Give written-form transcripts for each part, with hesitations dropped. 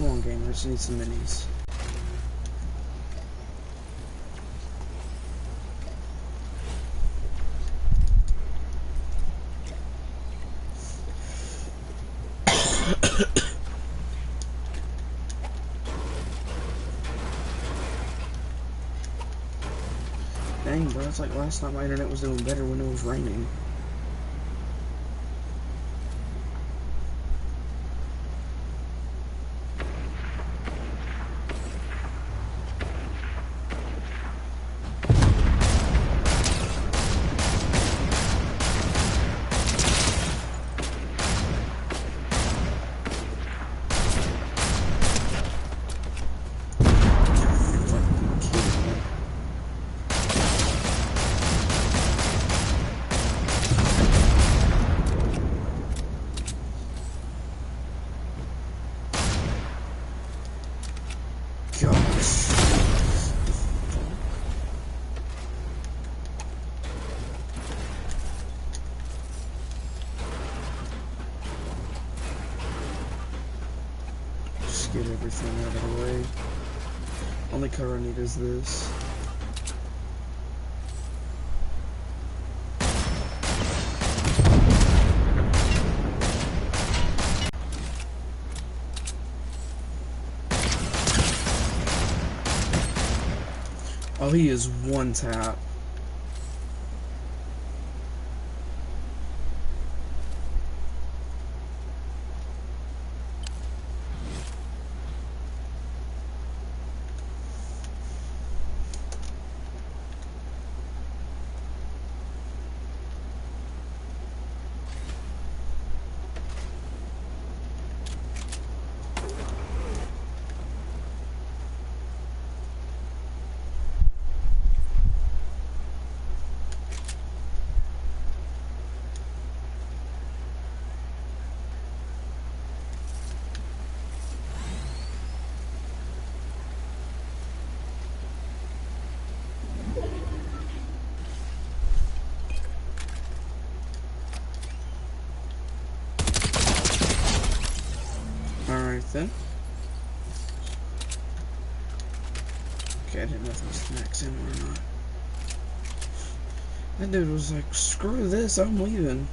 Come on, game. I just need some minis. Dang, bro, it's like last night my internet was doing better when it was raining. Get everything out of the way. Only color I need is this. Oh, he is one tap. Then. Okay, I didn't know if it was the next in or not. That dude was like, screw this, I'm leaving.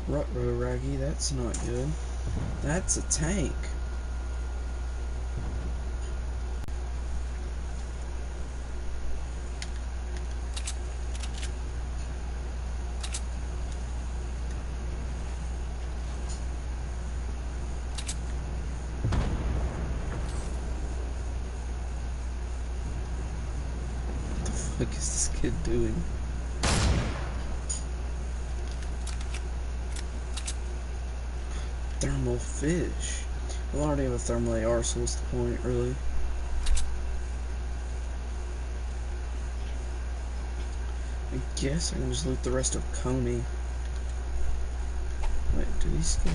Ruh-roh, Raggy, that's not good. That's a tank. What is this kid doing? Thermal fish. Well, I already have a thermal AR, so what's the point, really? I guess I can just loot the rest of Coney. Wait, do these still...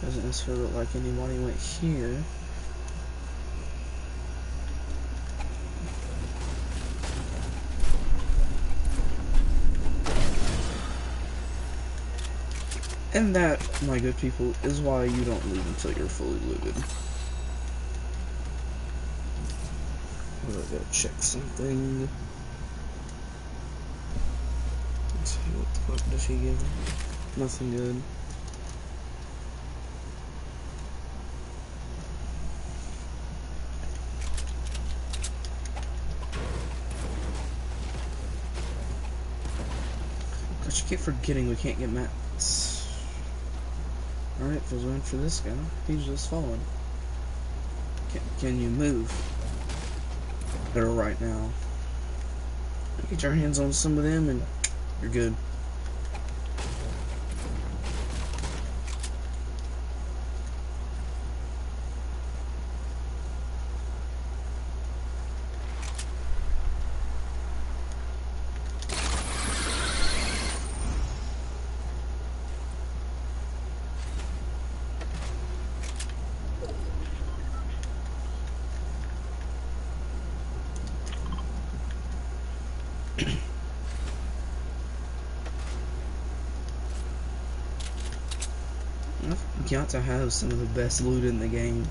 Doesn't necessarily look like anybody went here. And that, my good people, is why you don't leave until you're fully looted. I'm gonna go check something. Let's see, what the fuck does he give me? Nothing good. Gosh, I keep forgetting we can't get mats. Alright, feels bad for this guy. He's just falling. Can you move? Better right now. Get your hands on some of them and you're good. I've got to have some of the best loot in the game.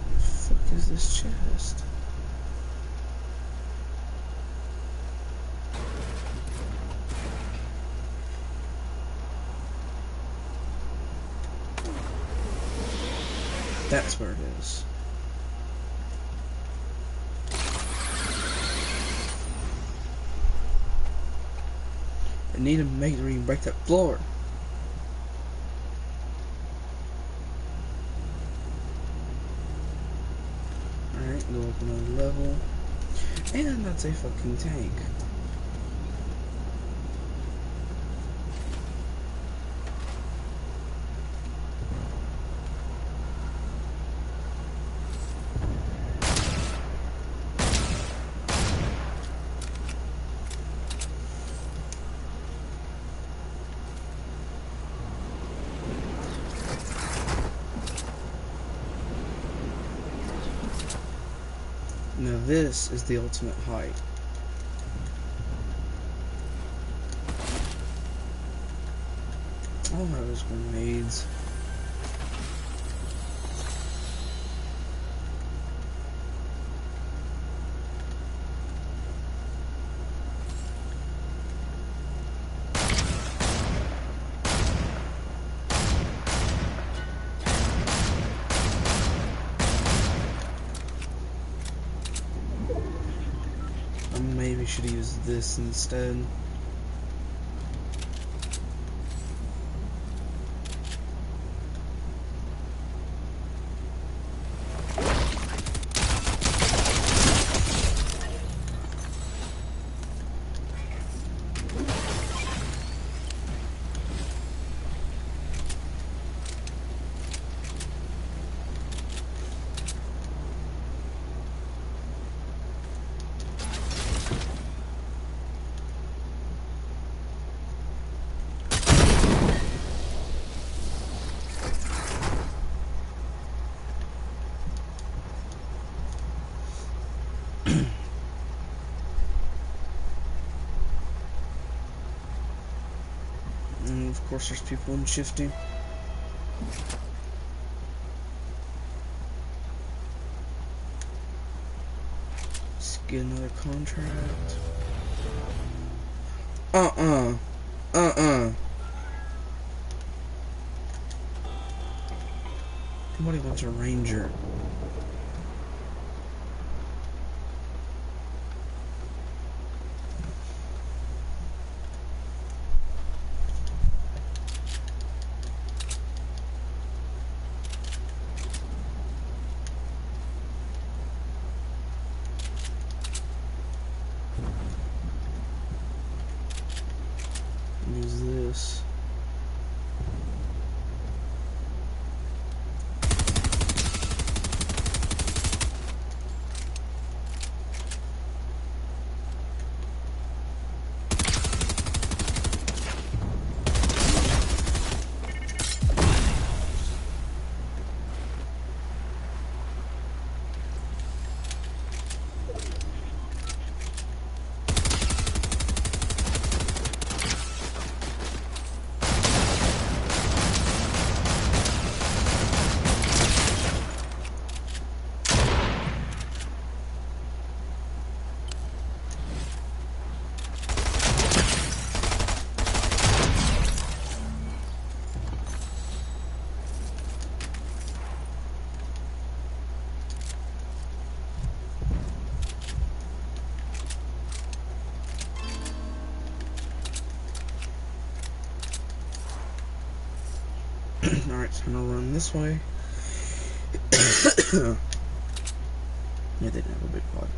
What the fuck is this chest? That's where it is. I need to make sure you can break that floor. Alright, go up another level. And that's a fucking tank. Now this is the ultimate height. All that is grenades. Maybe should use this instead. And of course there's people in shifting. Let's get another contract. Nobody wants a ranger. Use this. Alright, so I'm gonna run this way. Yeah, they didn't have a big pod.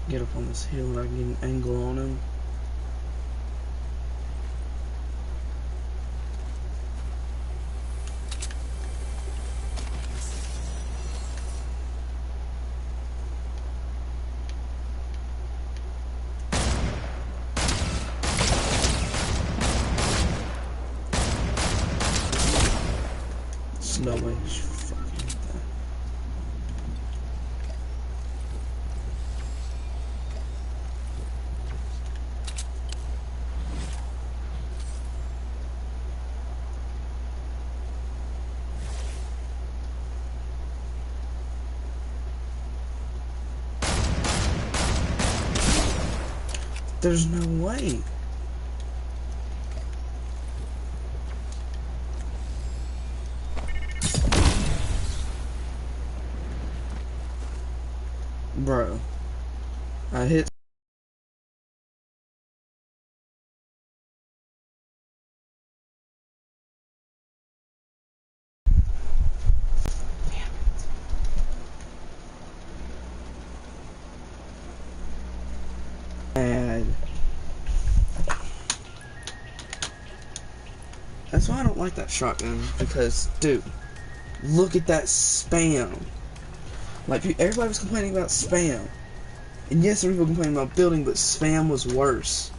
Get up on this hill and I can get an angle on him. No way. Fucking hit that. There's no way. Bro, I hit. And that's why I don't like that shotgun, because, dude, look at that spam. Like, everybody was complaining about spam. And yes, there were people complaining about building, but spam was worse.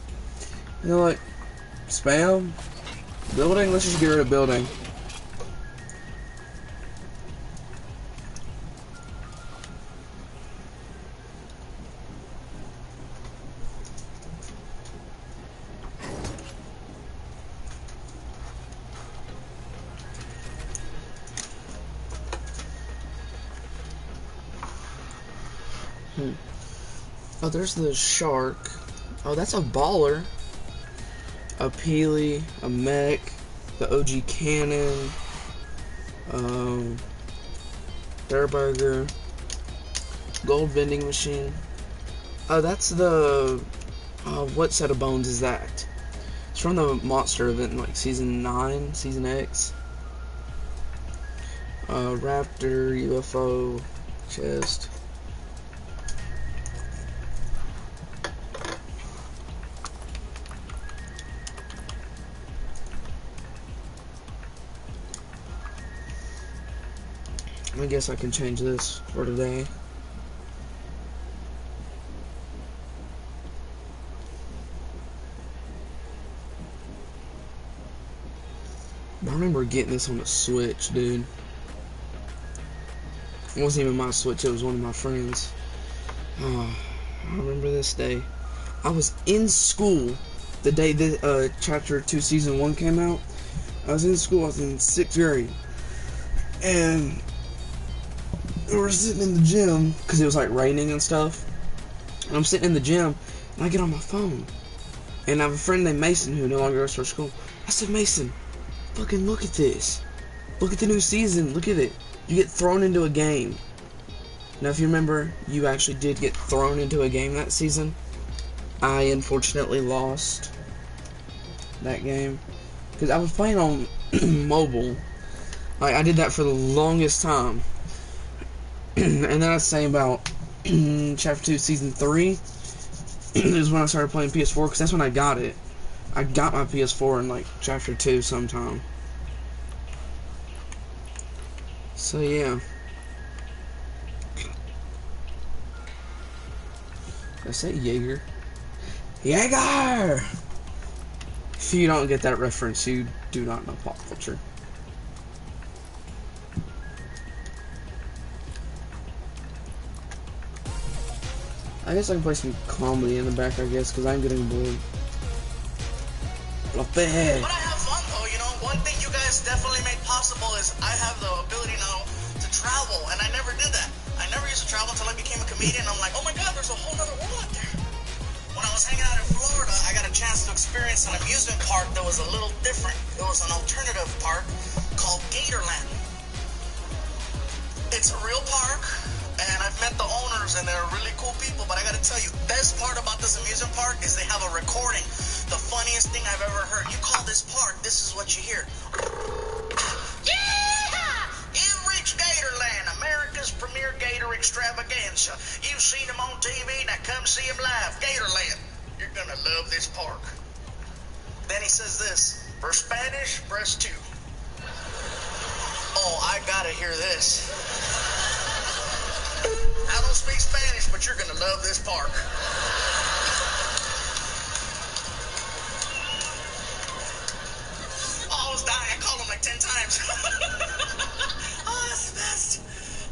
You know, like, spam? Building? Let's just get rid of building. Oh, there's the shark. Oh, that's a baller. A Peely, a mech, the OG cannon, Burger, gold vending machine. Oh, that's the, what set of bones is that? It's from the monster event in like season 9, season X. Raptor, UFO, chest. I guess I can change this for today. I remember getting this on the Switch, dude. It wasn't even my Switch, it was one of my friends. Oh, I remember this day. I was in school the day that Chapter 2 Season 1 came out. I was in school, I was in 6th grade. And we were sitting in the gym, because it was like raining and stuff. And I'm sitting in the gym, and I get on my phone. And I have a friend named Mason who no longer goes to our school. I said, Mason, fucking look at this. Look at the new season, look at it. You get thrown into a game. Now if you remember, you actually did get thrown into a game that season. I unfortunately lost that game. Because I was playing on mobile. Like, I did that for the longest time. And then I was saying about Chapter 2 Season 3 is when I started playing PS4, because that's when I got it. I got my PS4 in like Chapter 2 sometime. So yeah. Did I say Jaeger? Jaeger! If you don't get that reference, you do not know pop culture. I guess I can play some comedy in the back, I guess, because I'm getting bored. But I have fun, though, you know. One thing you guys definitely made possible is I have the ability now to travel, and I never did that. I never used to travel until I became a comedian. I'm like, oh my god, there's a whole other world out there. When I was hanging out in Florida, I got a chance to experience an amusement park that was a little different. It was an alternative park called Gatorland. It's a real park, and I've met the owners, and they're really cool people, but I gotta tell you, best part about this amusement park is they have a recording. The funniest thing I've ever heard. You call this park, this is what you hear. You've reached Gatorland, America's premier gator extravaganza. You've seen them on TV, now come see them live. Gatorland. You're gonna love this park. Then he says this, for Spanish, press 2. Oh, I gotta hear this. I don't speak Spanish, but you're gonna love this park. Oh, I was dying. I called him like 10 times. Oh, that's the best.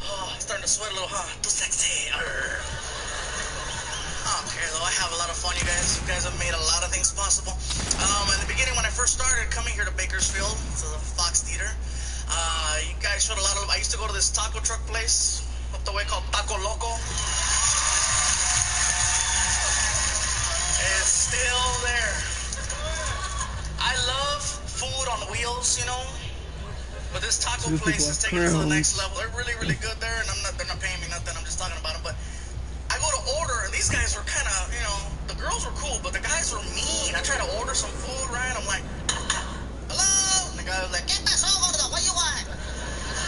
Oh, I'm starting to sweat a little, huh? Too sexy. Arr. I don't care though. I have a lot of fun, you guys. You guys have made a lot of things possible. In the beginning, when I first started coming here to Bakersfield, to the Fox Theater, you guys showed a lot of. I used to go to this taco truck place up the way called Taco Loco. It's still there. I love food on wheels, you know. But this taco place is taking it to the next level. They're really, really good there, and they're not paying me nothing. I'm just talking about them. But I go to order, and these guys were kind of, you know, the girls were cool, but the guys were mean. I try to order some food, right? I'm like, hello? And the guy was like, ¿Qué pasó, gordo? What you want?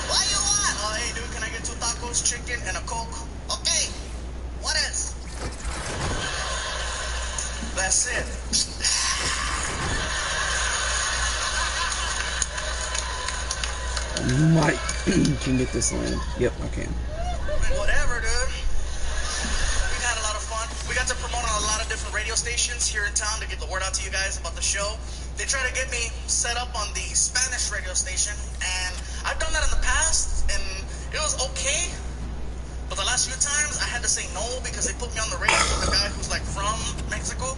What you want? Oh, hey, dude, can I get 2 tacos, chicken, and a Coke? Okay. What else? That's it. Mike, you can get this land. Yep, I can. Whatever, dude. We've had a lot of fun. We got to promote on a lot of different radio stations here in town to get the word out to you guys about the show. They try to get me set up on the Spanish radio station, and I've done that in the past, and it was okay. But the last few times, I had to say no because they put me on the radio with a guy who's like from Mexico.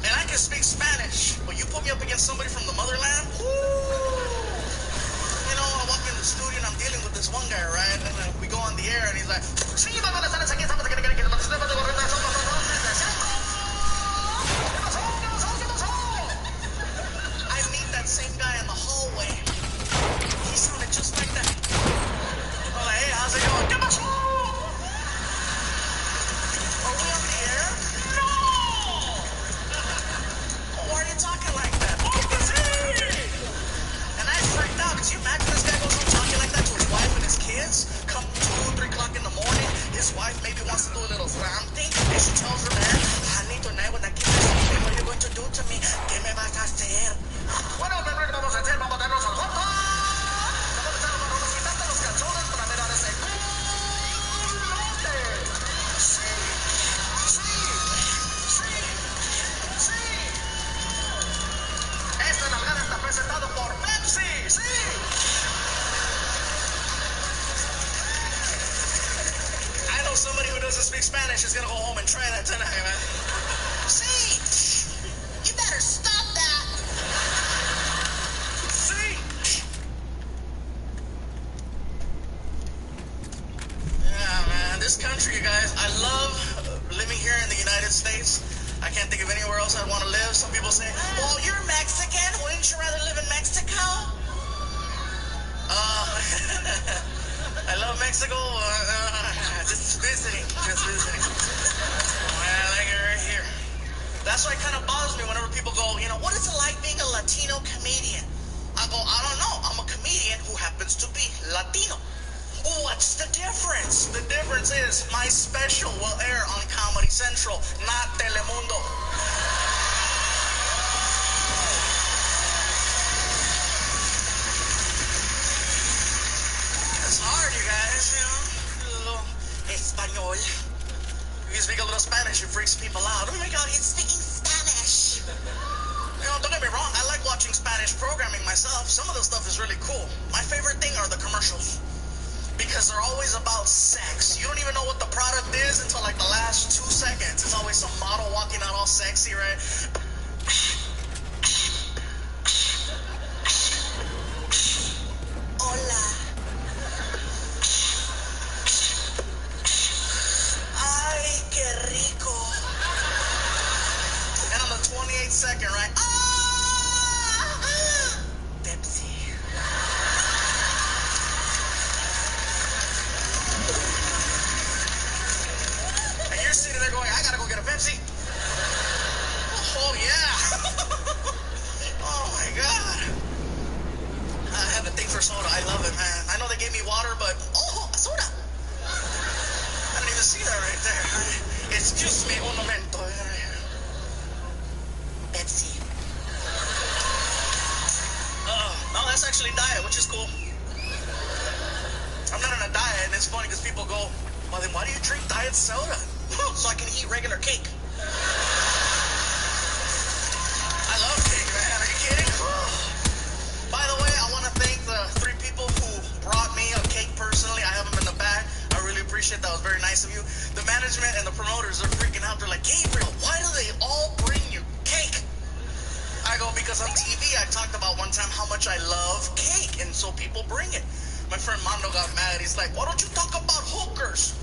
And I can speak Spanish, but you put me up against somebody from the motherland, you know, I walk in the studio and I'm dealing with this one guy, right? And then we go on the air and he's like, I meet that same guy in the hallway. He sounded just like that. I'm like, hey, how's it going? Are we on the air? No! Why are you talking like that? And I freaked out, because you imagine this guy goes on talking like that to his wife and his kids, come 2, 3 o'clock in the morning, his wife maybe wants to do a little something, and she tells her man, honey, tonight when I get this, what are you going to do to me? ¿Qué me vas a hacer? Bueno, primero que vamos a hacer, vamos a darnos al fondo. Vamos a quitarte los calzones para mirar ese culote. Sí, sí, sí, sí. Esta nalgada está presentado por Pepsi, sí. I know somebody who doesn't speak Spanish is gonna go home and try that tonight, man. Sí. You better stop that. Sí. Yeah, man, this country, you guys, I love living here in the United States. I can't think of anywhere else I'd want to live. Some people say, well, you're Mexican. Wouldn't you rather live in Mexico? I love Mexico. Just visiting. Just visiting. I like it right here. That's why it kind of bothers me whenever people go, you know, what is it like being a Latino comedian? I go, I don't know. I'm a comedian who happens to be Latino. What's the difference? The difference is my special will air on Comedy Central, not Telemundo. It's hard, you guys, you know. A little Espanol. You speak a little Spanish, it freaks people out. Oh my God, he's speaking Spanish. You know, don't get me wrong, I like watching Spanish programming myself. Some of the stuff is really cool. My favorite thing are the commercials. Because they're always about sex. You don't even know what the product is until like the last 2 seconds. It's always some model walking out all sexy, right? Hola. Ay, qué rico. And on the 28 28-second, right? Ah! Pepsi. And you're sitting there going, I gotta go get a Pepsi. Oh, yeah. Oh, my God. I have a thing for soda. I love it, man. I know they gave me water, but... Oh, soda. I didn't even see that right there. Excuse me un momento. Pepsi. No, that's actually diet, which is cool. I'm not on a diet, and it's funny because people go, well, then why do you drink diet soda? So I can eat regular cake. I love cake, man. Are you kidding? By the way, I want to thank the 3 people who brought me a cake personally. I have them in the bag. I really appreciate that. It was very nice of you. The management and the promoters are freaking out. They're like, Gabriel, why do they all bring you cake? I go, because on TV I talked about one time how much I love cake, and so people bring it. My friend Mando got mad. He's like, why don't you talk about hookers?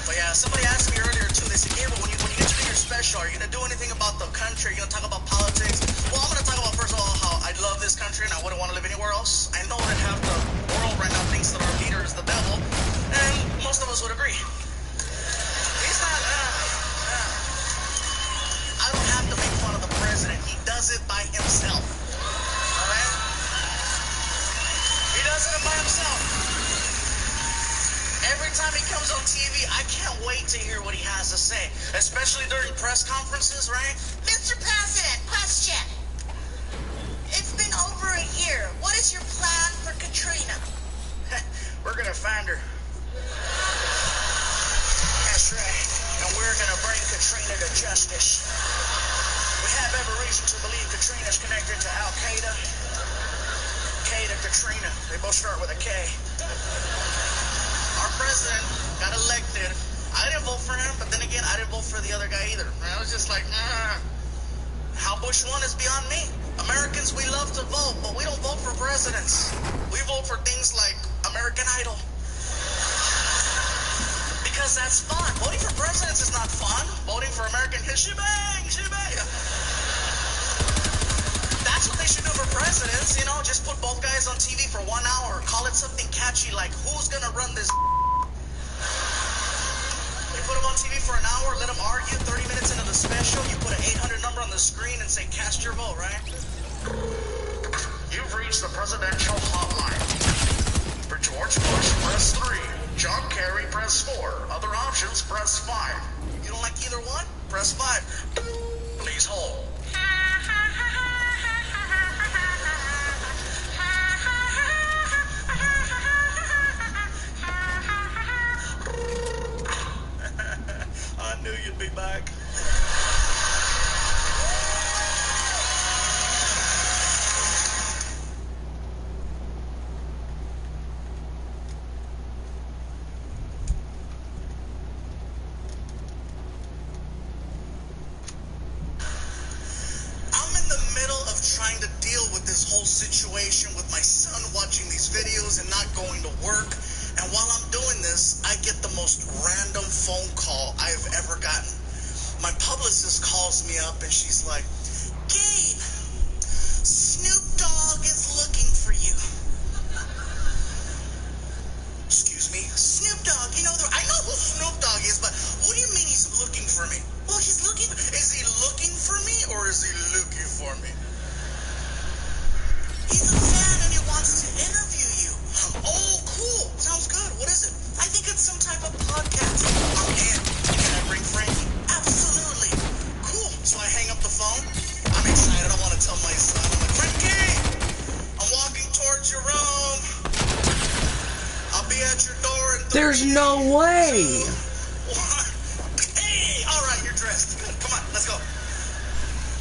But yeah, somebody asked me earlier too. They said, Gabriel, when you get to do your special, are you gonna do anything about the country? Are you gonna talk about politics? Well, I'm gonna talk about, first of all, how I love this country and I wouldn't want to live anywhere else. I know that half the world right now thinks that our leader is the devil, and most of us would agree. He's not. I don't have to make fun of the president. He does it by himself. Alright? He does it by himself. Every time he comes on TV, I can't wait to hear what he has to say, especially during press conferences, right? Mr. President, question. It's been over a year. What is your plan for Katrina? We're gonna find her. That's right. And we're gonna bring Katrina to justice. We have every reason to believe Katrina's connected to Al-Qaeda. K to Katrina. They both start with a K. Our president got elected. I didn't vote for him, but then again, I didn't vote for the other guy either. I was just like, how Bush won is beyond me. Americans, we love to vote, but we don't vote for presidents. We vote for things like American Idol. Because that's fun. Voting for presidents is not fun. Voting for American history, shebang, shebang. That's what they should do for presidents, you know, just put both guys on TV for 1 hour, call it something catchy like, who's gonna run this? You put them on TV for an hour, let them argue, 30 minutes into the special, you put an 800 number on the screen and say, cast your vote, right? You've reached the presidential hotline. For George Bush, press 3. John Kerry, press 4. Other options, press 5. You don't like either one? Press 5. Please hold. I knew you'd be back. Trying to deal with this whole situation with my son watching these videos and not going to work. And while I'm doing this, I get the most random phone call I've ever gotten. My publicist calls me up and she's like, Gabe, Snoop Dogg is looking for you. Excuse me? Snoop Dogg, you know, I know who Snoop Dogg is, but what do you mean he's looking for me? Well, he's looking, is he looking for me or is he looking for me? He's a fan and he wants to interview you. Oh, cool. Sounds good. What is it? I think it's some type of podcast. I'm in. Can I bring Frankie? Absolutely. Cool. So I hang up the phone. I'm excited. I want to tell my son. I'm like, Frankie, I'm walking towards your room. I'll be at your door in 30 There's no way. 2, 1. Hey, all right, you're dressed. Good. Come on, let's go.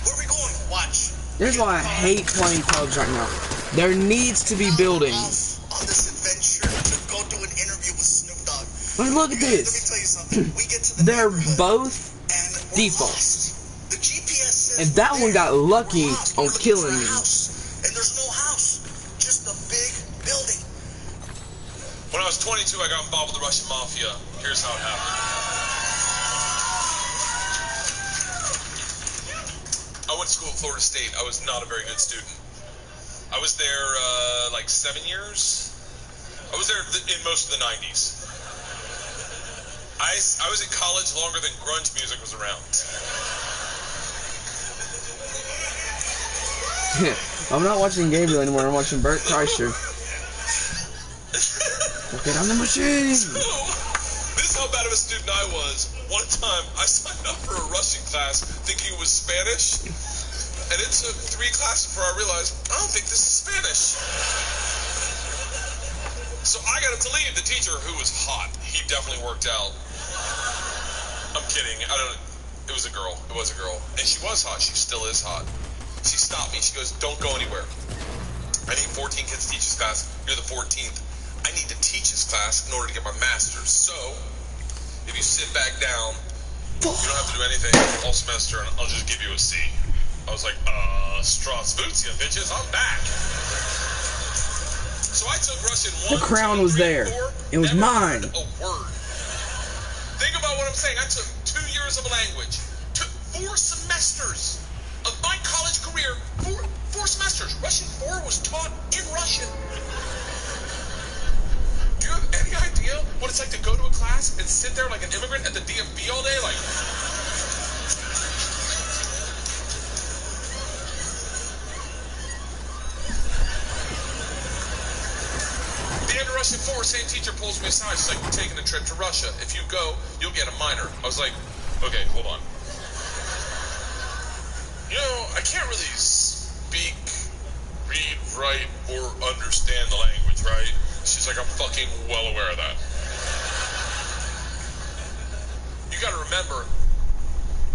Where are we going? Watch. This is why I hate playing pubs right now. There needs to be buildings. On this adventure to go do an interview with Snoop Dogg. Like, look at Let me this. tell you something. We get to the They're neighborhood both and we're default. lost. The GPS says And that one got lucky we're on looking killing for a me. house. And there's no house, just a big building. When I was 22, I got involved with the Russian mafia. Here's how it happened. Florida State, I was not a very good student. I was there like 7 years. I was there in most of the 90s. I was in college longer than grunge music was around. I'm not watching Gabriel anymore. I'm watching Bert Kreischer. Okay, on the machine. So, this is how bad of a student I was. One time, I signed up for a Russian class thinking it was Spanish, and it took 3 classes before I realized, I don't think this is Spanish. So I got to leave the teacher, who was hot. He definitely worked out. I'm kidding. It was a girl. It was a girl. And she was hot. She still is hot. She stopped me. She goes, don't go anywhere. I need 14 kids to teach this class. You're the 14th. I need to teach this class in order to get my master's. So, if you sit back down, you don't have to do anything all semester, and I'll just give you a C. I was like, Strasvutia, bitches, I'm back. So I took Russian 1, The crown 2, was 3, there. 4, It was never mine. heard a word. Think about what I'm saying. I took 2 years of a language. Took 4 semesters of my college career. 4 semesters. Russian 4 was taught in Russian. Do you have any idea what it's like to go to a class and sit there like an immigrant at the DMV all day? Like, the end of Russian 4, same teacher pulls me aside. She's like, we're taking a trip to Russia. If you go, you'll get a minor. I was like, okay, hold on. You know, I can't really speak, read, write, or understand the language, right? She's like, I'm fucking well aware of that. You gotta remember,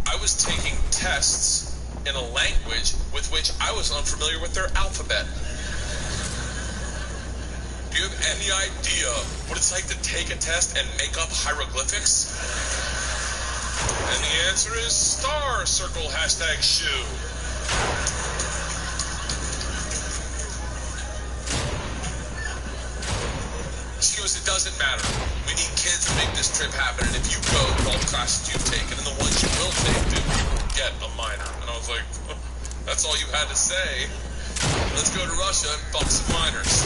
I was taking tests in a language with which I was unfamiliar with their alphabet. Do you have any idea what it's like to take a test and make up hieroglyphics? And the answer is star, circle, hashtag shoe. She goes, it doesn't matter. We need kids to make this trip happen, and if you go, all the classes you've taken and the ones you will take, dude, get a minor. And I was like, that's all you had to say. Let's go to Russia and fuck some minors.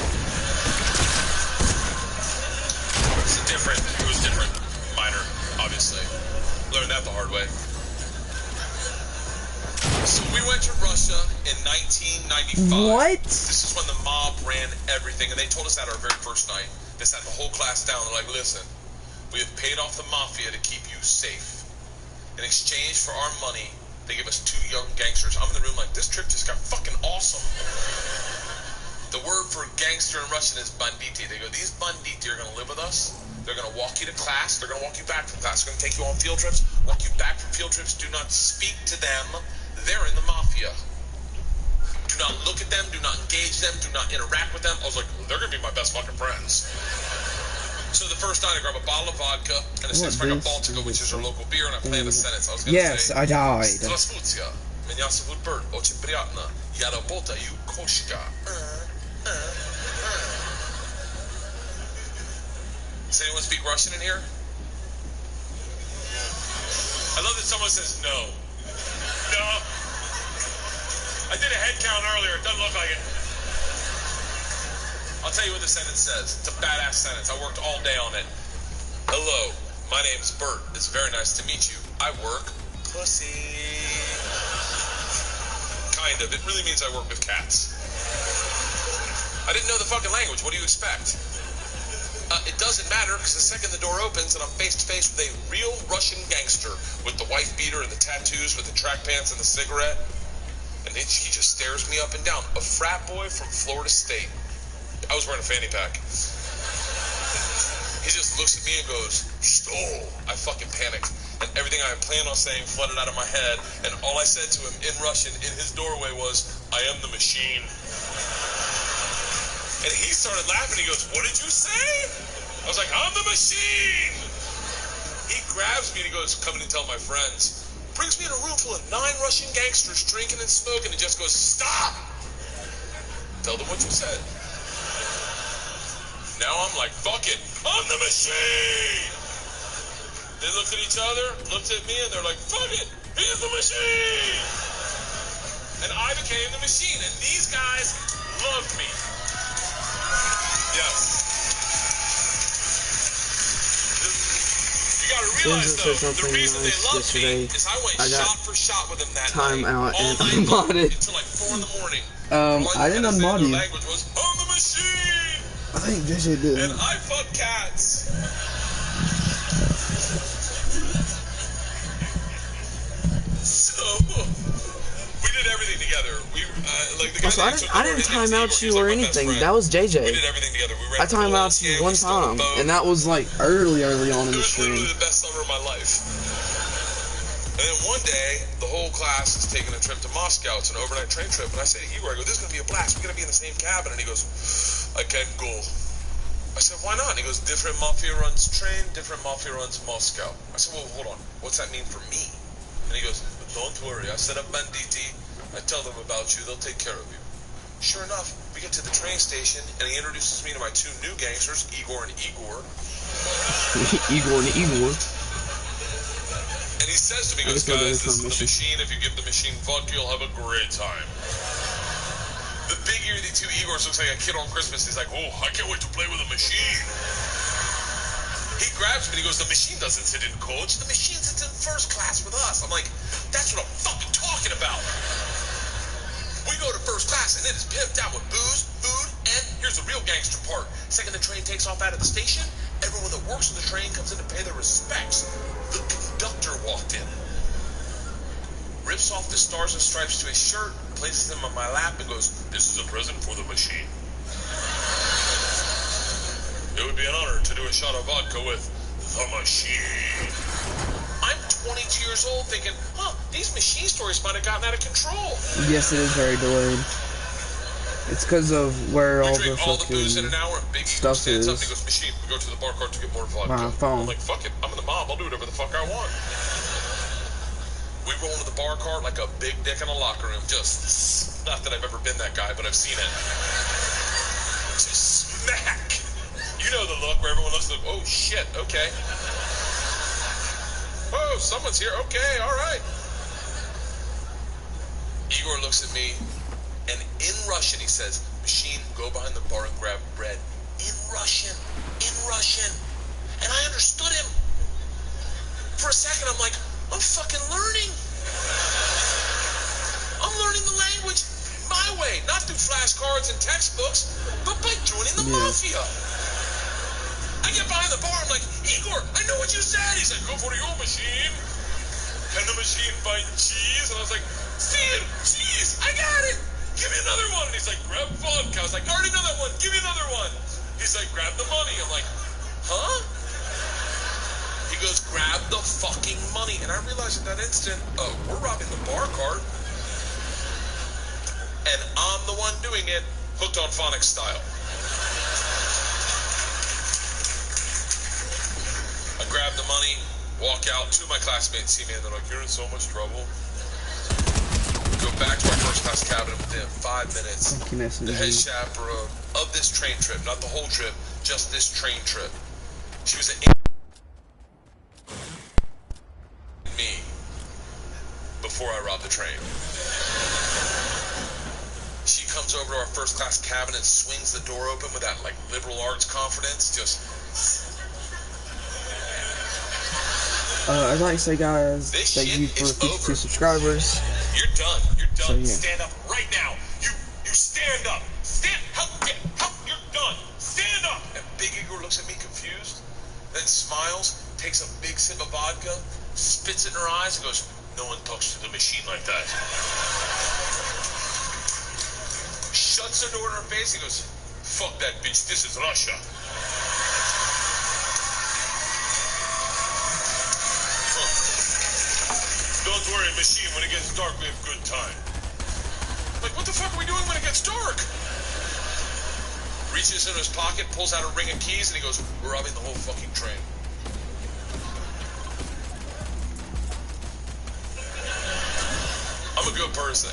It was different. Minor, obviously. Learned that the hard way. So we went to Russia in 1995. What? This is when the mob ran everything, and they told us that our very first night. They sat the whole class down. They're like, listen, we have paid off the mafia to keep you safe. In exchange for our money, they give us 2 young gangsters. I'm in the room like, this trip just got fucking awesome. The word for gangster in Russian is banditi. They go, these banditi are going to live with us. They're going to walk you to class. They're going to walk you back from class. They're going to take you on field trips, walk you back from field trips. Do not speak to them. They're in the mafia. Do not look at them. Do not engage them. Do not interact with them. I was like, they're going to be my best fucking friends. So the first night I grab a bottle of vodka and a 6-pack of Baltica, which is our local beer, and I play in the sentence. I was going to say, Yes, I died. Здравствуйте. Меня зовут Bert. Очень приятно. Я работаю кошка. Does anyone speak Russian in here? I love that someone says no. No. I did a head count earlier. It doesn't look like it. I'll tell you what the sentence says. It's a badass sentence. I worked all day on it. Hello, my name's Bert. It's very nice to meet you. I work pussy. Kind of. It really means I work with cats. I didn't know the fucking language. What do you expect? It doesn't matter, because the second the door opens and I'm face to face with a real Russian gangster with the wife beater and the tattoos with the track pants and the cigarette, and he just stares me up and down. A frat boy from Florida State. I was wearing a fanny pack. He just looks at me and goes, "Stole." I fucking panicked, and everything I had planned on saying flooded out of my head, and all I said to him in Russian in his doorway was, "I am the machine." And he started laughing. He goes, "What did you say?" I was like, "I'm the machine." He grabs me and he goes, "Come in and tell my friends." Brings me in a room full of 9 Russian gangsters drinking and smoking and just goes, "Stop! Tell them what you said." Now I'm like, fuck it. I'm the machine! They looked at each other, looked at me, and they're like, fuck it! He's the machine! and I became the machine, and these guys loved me. Yes. You gotta realize, though, the reason they loved me is I went shot for shot with them that time night. out and all unmodded. until like 4 in the morning. I didn't unmod you. Language was, I'm the machine! I think JJ did. And I fuck cats. So, we did everything together. We, like the guy Also, I didn't time out you or anything. That was JJ. We did everything together. We ran I timed out you one time, and that was like early on in the stream. It was literally the best summer of my life. And then one day, the whole class is taking a trip to Moscow. It's an overnight train trip. And I say to Igor, I go, this is going to be a blast. We're going to be in the same cabin. And he goes, I can't go. I said, why not? And he goes, different mafia runs train, different mafia runs Moscow. I said, well, hold on. What's that mean for me? And he goes, don't worry. I set up banditi. I tell them about you. They'll take care of you. Sure enough, we get to the train station, and he introduces me to my 2 new gangsters, Igor and Igor. Igor and Igor. And he says to me, he goes, guys, this is the machine. If you give the machine vodka, you'll have a great time. The big ear of the 2 Igors looks like a kid on Christmas. He's like, oh, I can't wait to play with a machine. He grabs me and he goes, the machine doesn't sit in coach. The machine sits in first class with us. I'm like, that's what I'm fucking talking about. We go to first class and it is pimped out with booze, food, and here's the real gangster part. Second the train takes off out of the station, everyone that works on the train comes in to pay their respects. The conductor walked in, rips off the stars and stripes to his shirt, places them on my lap, and goes, this is a present for the machine. It would be an honor to do a shot of vodka with the machine. I'm 22 years old thinking, these machine stories might have gotten out of control. Yes, it is very delayed. It's because of where all the booze in an hour, and Big Igor stuff stands is. up and he goes, machine, we go to the bar cart to get more vodka. My phone. I'm like, fuck it, I'm in the mob, I'll do whatever the fuck I want. We roll into the bar cart like a big dick in a locker room. Just, not that I've ever been that guy, but I've seen it. Just smack. You know the look where everyone looks like, oh shit, okay. Oh, someone's here, okay, alright. Igor looks at me, and in Russian he says, machine, go behind the bar and grab bread. In Russian. And I understood him. For a second, I'm like, I'm fucking learning. I'm learning the language my way, not through flashcards and textbooks, but by joining the mafia. I get behind the bar, I'm like, Igor, I know what you said. He's like, go for your machine. Can the machine find cheese? And I was like, Steve, cheese, I got it. Give me another one. And he's like, grab vodka. I was like, already another one. Give me another one. He's like, grab the money. I'm like, huh? He goes, grab the fucking money. And I realized at that instant, oh, we're robbing the bar cart. And I'm the one doing it, hooked on phonics style. I grab the money, walk out. 2 of my classmates see me and they're like, you're in so much trouble. Go back to our first class cabin within 5 minutes. The head chaperone of this train trip, not the whole trip, just this train trip. She was an me before I robbed the train. She comes over to our first class cabin and swings the door open with that like liberal arts confidence. Just I'd like to say, guys, thank you for 52 subscribers. You're done. You're done. So, yeah. Stand up right now. You stand up. Stand up. You're done. Stand up. And Big Igor looks at me confused, then smiles, takes a big sip of vodka, spits it in her eyes, and goes, no one talks to the machine like that. Shuts her door in her face and goes, fuck that bitch. This is Russia. Don't worry, machine. When it gets dark, we have good time. Like, what the fuck are we doing when it gets dark? Reaches in his pocket, pulls out a ring of keys, and he goes, we're robbing the whole fucking train. I'm a good person.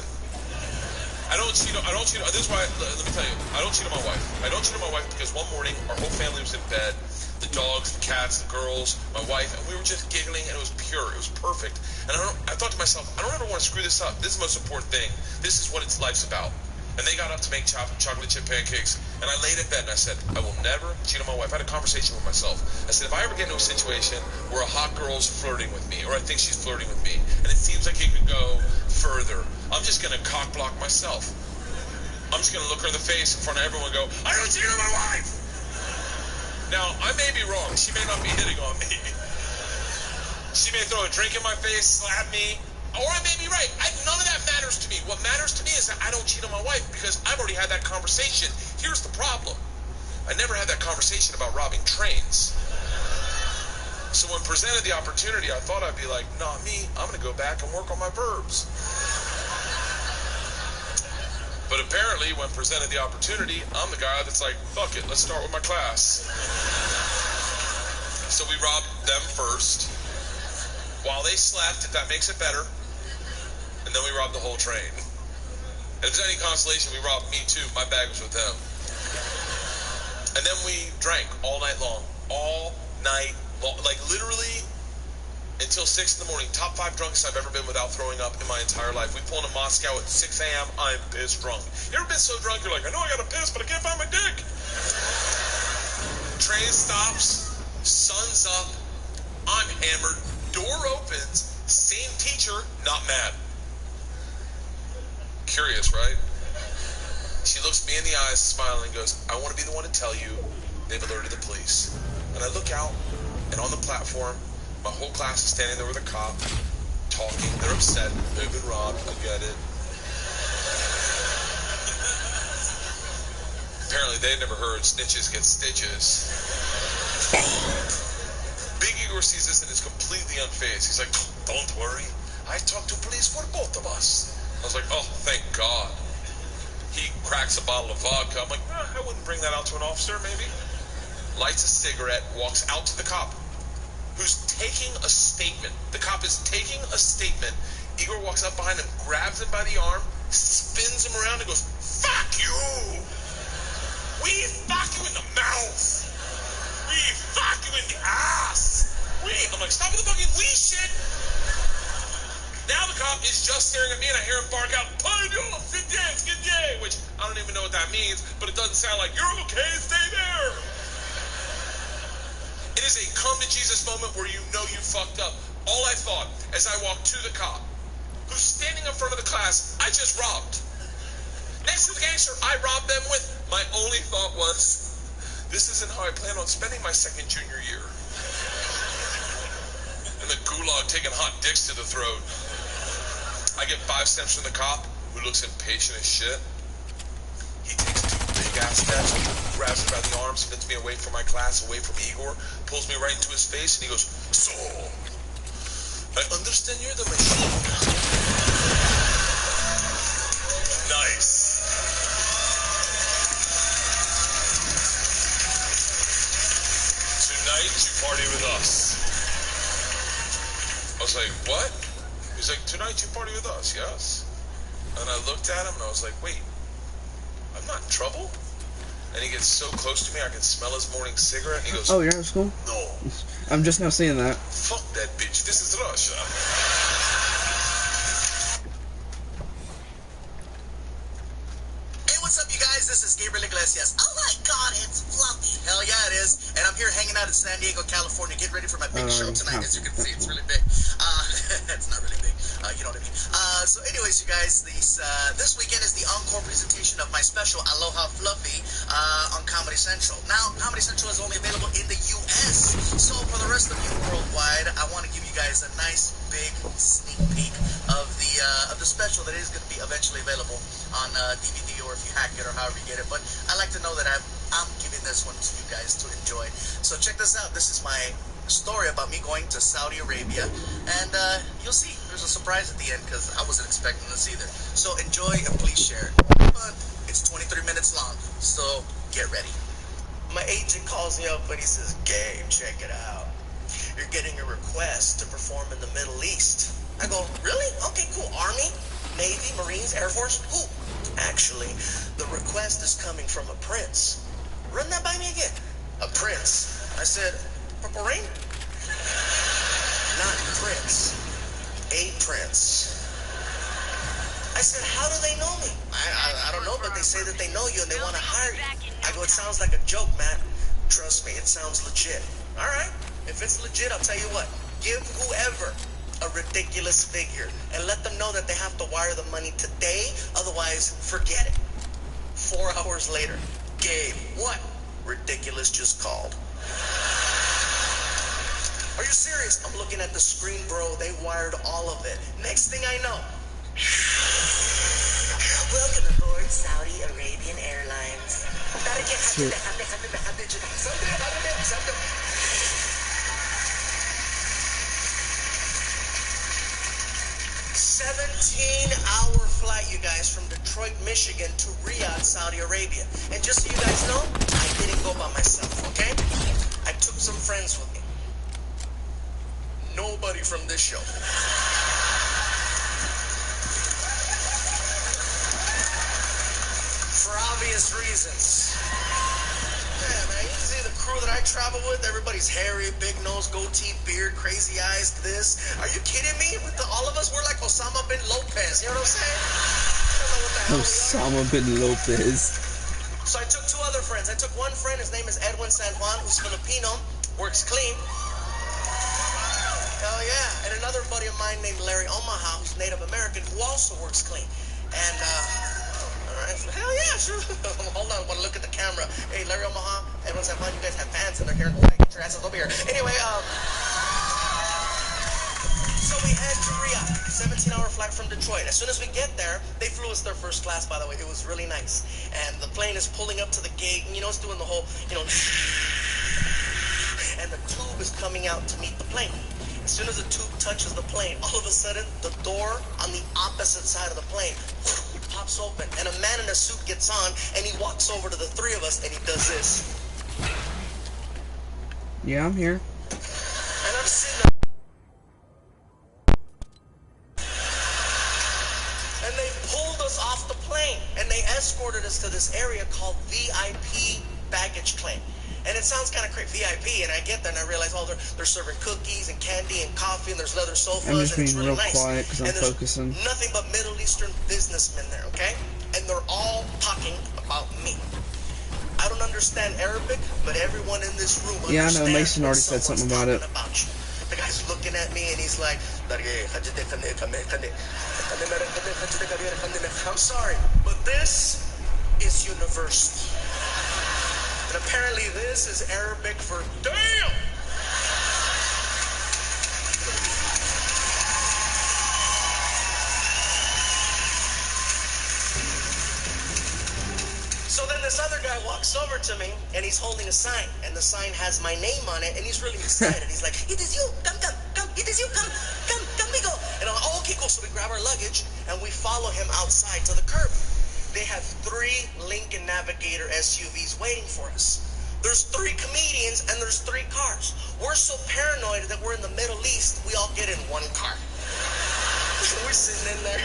I don't cheat. This is why. Let me tell you. I don't cheat on my wife. I don't cheat on my wife because one morning our whole family was in bed. The dogs, the cats, the girls, my wife, and we were just giggling, and it was pure. It was perfect. And I thought to myself, I don't ever want to screw this up. This is the most important thing. This is what life's about. And they got up to make chocolate chip pancakes, and I laid in bed and I said, I will never cheat on my wife. I had a conversation with myself. I said, if I ever get into a situation where a hot girl's flirting with me, or I think she's flirting with me, and it seems like it could go further, I'm just going to cock block myself. I'm just going to look her in the face in front of everyone and go, I don't cheat on my wife! Now, I may be wrong. She may not be hitting on me. She may throw a drink in my face, slap me, or I may be right. None of that matters to me. What matters to me is that I don't cheat on my wife because I've already had that conversation. Here's the problem. I never had that conversation about robbing trains. So when presented the opportunity, I thought I'd be like, not me. I'm going to go back and work on my verbs. But apparently, when presented the opportunity, I'm the guy that's like, fuck it, let's start with my class. So we robbed them first. While they slept, if that makes it better. And then we robbed the whole train. And if there's any consolation, we robbed me too. My bag was with them. And then we drank all night long. All night long. Like literally until 6 in the morning. Top 5 drunkest I've ever been without throwing up in my entire life. We pull into Moscow at 6 a.m. I'm piss drunk. You ever been so drunk you're like, I know I gotta piss, but I can't find my dick? Train stops. Sun's up. I'm hammered. Door opens. Same teacher, not mad. Curious, right? She looks me in the eyes, smiling, and goes, I want to be the one to tell you they've alerted the police. And I look out, and on the platform, my whole class is standing there with a cop, talking. They're upset. They've been robbed. I get it. Apparently, they'd never heard snitches get stitches. Big Igor sees this and is completely unfazed. He's like, don't worry. I talked to police for both of us. I was like, oh, thank God. He cracks a bottle of vodka. I'm like, I wouldn't bring that out to an officer, maybe. Lights a cigarette, walks out to the cop, who's taking a statement. The cop is taking a statement. Igor walks up behind him, grabs him by the arm, spins him around, and goes, fuck you! We fuck you in the mouth! We fuck you in the ass! I'm like, stop with the fucking we shit! Now the cop is just staring at me and I hear him bark out, which I don't even know what that means, but it doesn't sound like, you're okay, stay there! It is a come to Jesus moment where you know you fucked up. All I thought as I walked to the cop, who's standing in front of the class I just robbed. Next to the gangster I robbed them with, my only thought was, this isn't how I plan on spending my second junior year. In the gulag taking hot dicks to the throat. I get 5 steps from the cop, who looks impatient as shit. He takes 2 big-ass steps, grabs me by the arm, spins me away from my class, away from Igor, pulls me right into his face, and he goes, so, I understand you're the machine. Nice. Tonight, you party with us. I was like, what? He's like, tonight you party with us, yes? And I looked at him and I was like, wait, I'm not in trouble? And he gets so close to me, I can smell his morning cigarette. And he goes, oh, you're out of school? No. I'm just now seeing that. Fuck that bitch, this is Russia. Hey, what's up, you guys? This is Gabriel Iglesias. Oh my God, it's fluffy. Hell yeah, it is. And I'm here hanging out in San Diego, California. Get ready for my big show tonight. As you can see, it's really big. It's not really big. You know what I mean? So anyways, you guys, this weekend is the encore presentation of my special, Aloha Fluffy, on Comedy Central. Now, Comedy Central is only available in the U.S. So for the rest of you worldwide, I want to give you guys a nice, big sneak peek of the special that is going to be eventually available on DVD, or if you hack it or however you get it. But I like to know that I'm giving this one to you guys to enjoy. So check this out. This is my story about me going to Saudi Arabia, and you'll see there's a surprise at the end because I wasn't expecting this either. So enjoy and please share. But it's 23 minutes long, so get ready. My agent calls me up and he says, Gabe, check it out. You're getting a request to perform in the Middle East. I go, really? Okay, cool. Army, Navy, Marines, Air Force? Who? Actually, the request is coming from a prince. Run that by me again. A prince. I said, Purple Rain? Not Prince. A Prince. I said, how do they know me? I don't know, but they say that they know you and they want to hire you. I go, it sounds like a joke, Matt. Trust me, it sounds legit. All right, if it's legit, I'll tell you what. Give whoever a ridiculous figure and let them know that they have to wire the money today, otherwise forget it. 4 hours later, Gabe, what? Ridiculous just called. Are you serious? I'm looking at the screen, bro. They wired all of it. Next thing I know, welcome aboard Saudi Arabian Airlines. 17-hour flight, you guys, from Detroit, Michigan to Riyadh, Saudi Arabia. And just so you guys know, I didn't go by myself, okay? I took some friends with me. Nobody from this show. For obvious reasons. Yeah, man, you see the crew that I travel with, everybody's hairy, big nose, goatee, beard, crazy eyes, this. Are you kidding me? All of us, we're like Osama bin Lopez, you know what I'm saying? I don't know what the hell Osama bin Lopez. So I took 2 other friends. I took one friend, his name is Edwin San Juan, who's Filipino, works clean. Hell yeah. And another buddy of mine named Larry Omaha, who's Native American, who also works clean. And, alright, hell yeah, sure. Hold on, I want to look at the camera. Hey, Larry Omaha, Edwin San Juan, you guys have fans and they're here in Hawaii. Get your asses over here. Anyway, so we head to Riyadh, 17-hour flight from Detroit. As soon as we get there, they flew us their first class, by the way. It was really nice. And the plane is pulling up to the gate, and it's doing the whole, and the tube is coming out to meet the plane. As soon as the tube touches the plane, all of a sudden, the door on the opposite side of the plane pops open, and a man in a suit gets on, and he walks over to the 3 of us, and he does this. Yeah, I'm here. And I'm sitting there. And they pulled us off the plane, and they escorted us to this area called VIP baggage claim. And it sounds kind of crazy, VIP, and I get there and I realize, oh, they're serving cookies and candy and coffee, and there's leather sofas, I'm just and it's being really real nice. quiet because I'm focusing. Nothing but Middle Eastern businessmen there, okay? And they're all talking about me. I don't understand Arabic, but everyone in this room understands. Yeah, I know. Mason already said something about it. The guy's looking at me and he's like, I'm sorry, but this is universal. And apparently this is Arabic for damn. So then this other guy walks over to me and he's holding a sign, and the sign has my name on it, and he's really excited. He's like, it is you, come, it is you, come, we go. And I'm like, oh, okay, cool. So we grab our luggage and we follow him outside to the curb. They have 3 Lincoln Navigator SUVs waiting for us. There's 3 comedians and there's 3 cars. We're so paranoid that we're in the Middle East, we all get in one car. We're sitting in there.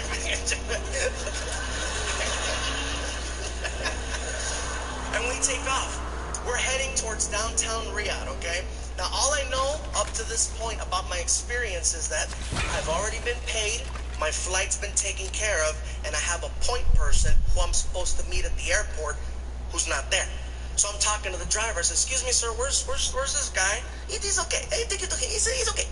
And we take off. We're heading towards downtown Riyadh, okay? Now, all I know up to this point about my experience is that I've already been paid, my flight's been taken care of, and I have a point person who I'm supposed to meet at the airport who's not there. So I'm talking to the driver. I said, excuse me, sir, where's this guy? It is okay. Hey, take it okay. He said, it's okay.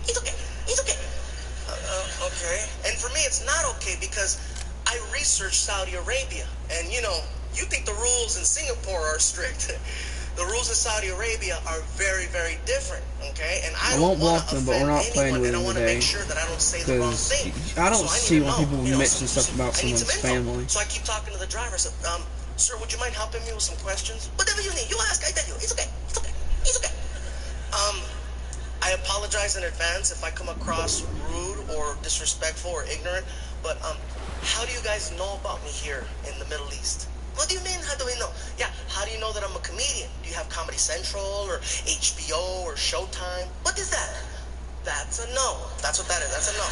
Okay. And for me, it's not okay because I researched Saudi Arabia. And, you think the rules in Singapore are strict. The rules in Saudi Arabia are very, very different, okay? And I won't don't walk them, but we're not playing with them today. Make sure that I don't say the wrong thing. I don't see when people mention some stuff about someone's family. So I keep talking to the driver. I said, sir, would you mind helping me with some questions? Whatever you need, you ask, I tell you. It's okay. I apologize in advance if I come across rude or disrespectful or ignorant, but how do you guys know about me here in the Middle East? What do you mean, how do we know? Yeah, how do you know that I'm a comedian? Do you have Comedy Central or HBO or Showtime? What is that? That's a no. That's what that is. That's a no.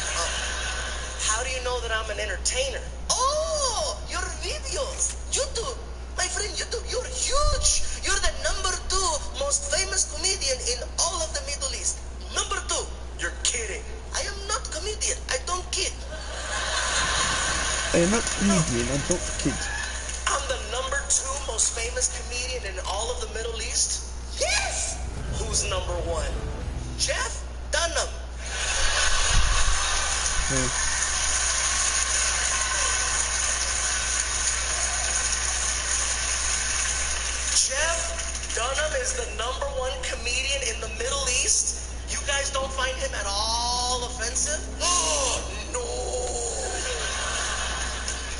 How do you know that I'm an entertainer? Oh, your videos. YouTube. My friend, YouTube. You're huge. You're the number 2 most famous comedian in all of the Middle East. Number 2. You're kidding. I am not comedian. I don't kid. I am not comedian. I don't kid. I'm the number 2 most famous comedian in all of the Middle East? Yes! Who's number 1? Jeff Dunham. Okay. Jeff Dunham is the number 1 comedian in the Middle East? You guys don't find him at all offensive? Oh, no.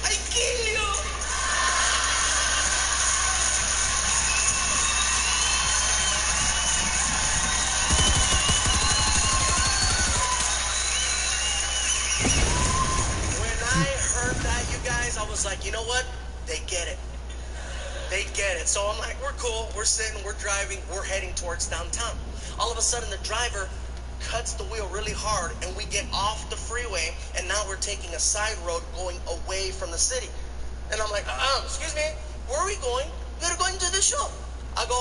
I kill you. When I heard that, you guys, I was like, you know what? They get it. They get it. So I'm like, we're cool. We're sitting, we're driving, we're heading towards downtown. All of a sudden, the driver cuts the wheel really hard, and we get off the freeway, and now we're taking a side road going away from the city. And I'm like, excuse me, where are we going? We're going to the show. I go,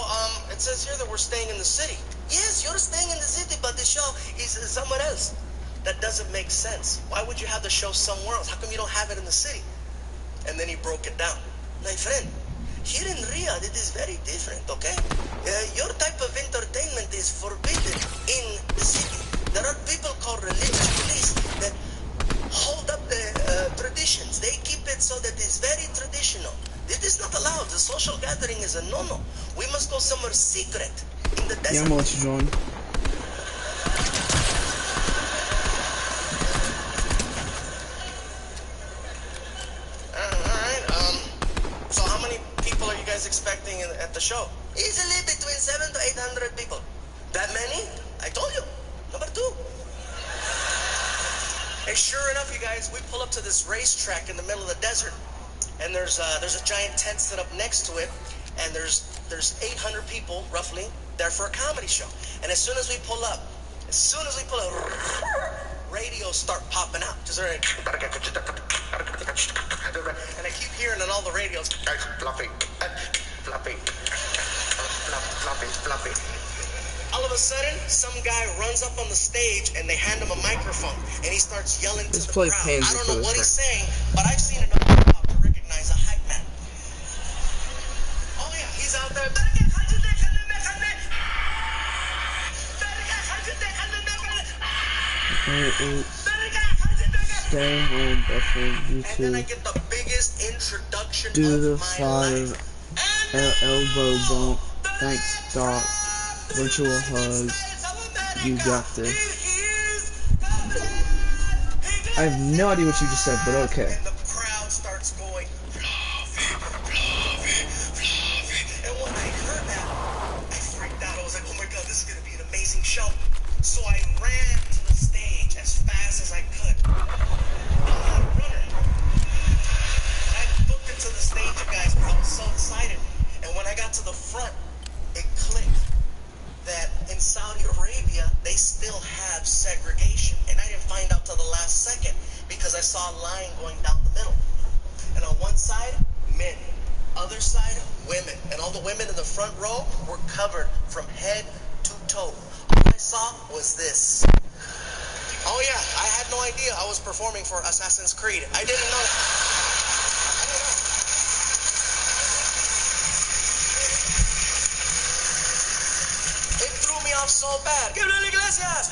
it says here that we're staying in the city. Yes, you're staying in the city, but the show is somewhere else. That doesn't make sense. Why would you have the show somewhere else? How come you don't have it in the city? And then he broke it down. My friend, here in Riyadh, it is very different, okay? Your type of entertainment is forbidden in the city. There are people called religious police that hold up the traditions. They keep it so that it's very traditional. It is not allowed. The social gathering is a no-no. We must go somewhere secret in the desert. Yeah, I'm gonna let you join. Expecting at the show? Easily between 700 to 800 people. That many? I told you. Number 2. Hey, sure enough, you guys, we pull up to this racetrack in the middle of the desert, and there's a giant tent set up next to it, and there's 800 people roughly there for a comedy show. And as soon as we pull up, radios start popping out. And I keep hearing on all the radios, fluffy. All of a sudden, some guy runs up on the stage and they hand him a microphone and he starts yelling to the crowd. I don't know what he's saying, but I've seen enough to recognize a hype man. Oh yeah, he's out there. Stay home, buffer, YouTube. And then I get the biggest introduction Do of the my 5 life. elbow bump. Thanks, Doc. Virtual hug. You got this. I have no idea what you just said, but okay. And the crowd starts going, fluffy. And when I heard that, I freaked out. I was like, oh my God, this is going to be an amazing show. So I ran to the stage as fast as I could. I'm not a runner. I booked it to the stage, you guys, because I was so excited. And when I got to the front, it clicked that in Saudi Arabia, they still have segregation. And I didn't find out till the last second because I saw a line going down the middle. And on one side, men. Other side, women. And all the women in the front row were covered from head to toe. All I saw was this. Oh yeah, I had no idea I was performing for Assassin's Creed. I didn't know. It threw me off so bad. Gabriel Iglesias!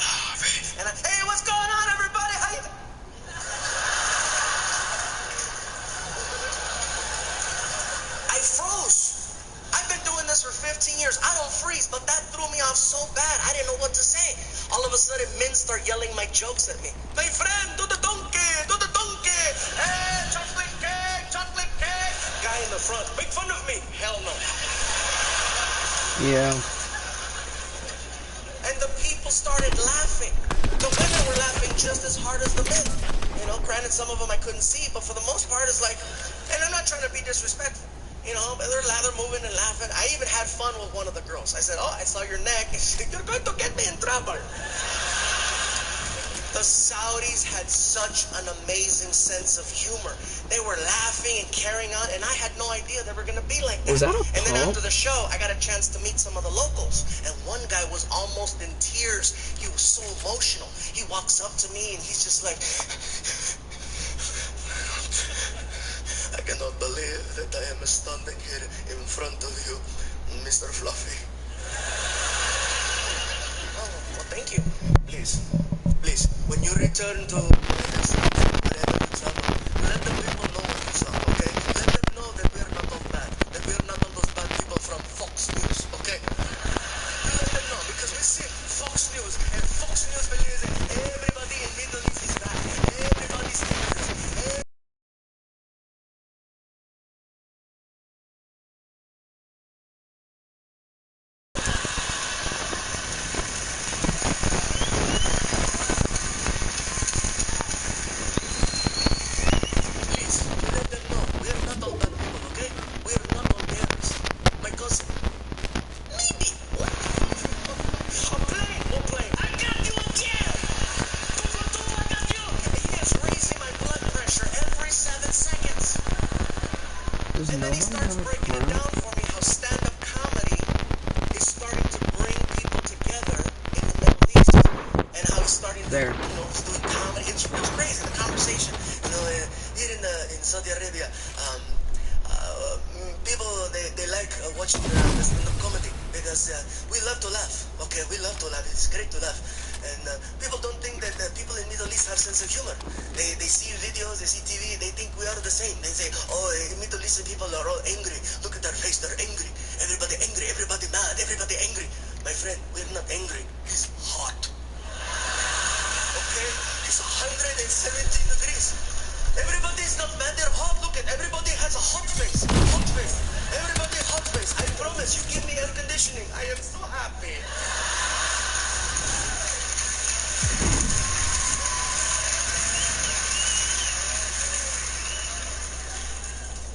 And hey, what's going on, everybody? How you... I froze. I've been doing this for 15 years. I don't freeze, but that threw me off so bad. I didn't know what to say. All of a sudden, men start yelling my jokes at me. My friend, do the donkey, do the donkey. Hey, chocolate cake, chocolate cake. Guy in the front, make fun of me. Hell no. Yeah. And the people started laughing. The women were laughing just as hard as the men. You know, granted, some of them I couldn't see, but for the most part, it's like, and I'm not trying to be disrespectful. You know, but they're moving and laughing. I even had fun with one of the girls. I said, oh, I saw your neck. You're going to get me in trouble. The Saudis had such an amazing sense of humor. They were laughing and carrying on, and I had no idea they were going to be like that. Was that a And then pump? after the show, I got a chance to meet some of the locals, and one guy was almost in tears. He was so emotional. He walks up to me, and he's just like, I cannot believe that I am standing here in front of you, Mr. Fluffy. Oh, well, thank you. Please, when you return to wherever you travel, let the people know what you saw, okay? Let them know that we're not all bad, that we're not all those bad people from Fox News, okay? Let them know, because we see Fox News, and Fox News believes that everybody in Middle East is bad. Everybody's terrorists. Please, let them know we're not all bad people, okay? We're not all terrorists. My cousin. Maybe. What? A plane. What plane? I got you again. I got you. He is raising my blood pressure every 7 seconds. Does And then he nobody starts have a breaking it crown? down for me how stand-up comedy is starting to bring people together in the Middle East, and how he's starting to, There. he's doing comedy. It's crazy, the conversation. Here in Saudi Arabia, people they like watching the stand-up comedy because we love to laugh. Okay, we love to laugh. It's great to laugh. And people don't think that people in Middle East have sense of humor. They see videos, they see TV, they think we are the same. They say, oh, Middle Eastern people are all angry. Look at their face, they're angry. Everybody angry, everybody mad, everybody angry. My friend, we're not angry. It's hot. Okay? It's 117 degrees. Everybody is not mad, they're hot. Look at everybody has a hot face. Hot face. Everybody hot face. I promise you give me air conditioning. I am so happy.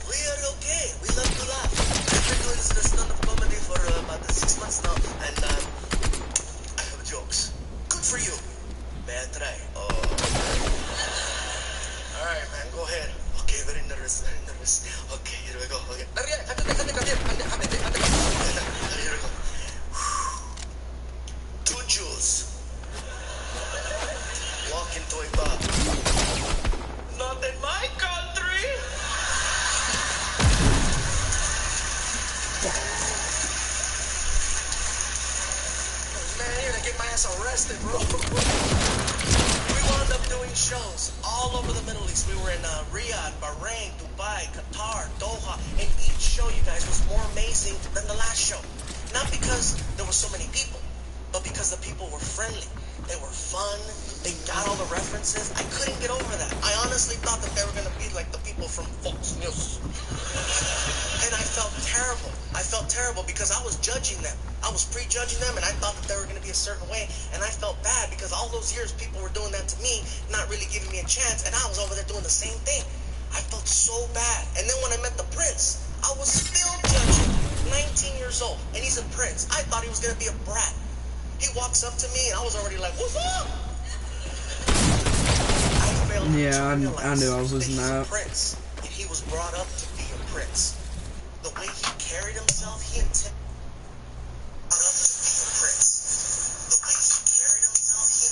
We are okay. We love to laugh. I've been doing the stand-up comedy for about 6 months now, and I have jokes. Good for you. May I try? Oh. All right, man. Go ahead. Okay, very nervous. Very nervous. Okay, here we go. Okay. Here we go. 2 Jews walk into a bar. Not in my country. Man, you're gonna get my ass arrested, bro. We wound up doing shows all over the Middle East. We were in Riyadh, Bahrain, Dubai, Qatar, Doha, and each show, you guys, was more amazing than the last show. Not because there were so many people, but because the people were friendly. They were fun. They got all the references. I couldn't get over that. I honestly thought that they were gonna be like the people from Fox News. And I felt terrible. I felt terrible because I was judging them. I was prejudging them, and I thought that they were going to be a certain way. And I felt bad because all those years people were doing that to me, not really giving me a chance, and I was over there doing the same thing. I felt so bad. And then when I met the prince, I was still judging. 19 years old, and he's a prince. I thought he was going to be a brat. He walks up to me, and I was already like, what's up? Yeah, I knew I was losing that. Prince, and he was brought up to be a prince. The way he carried himself, he intimidated brought up to be a prince. The way he carried himself, he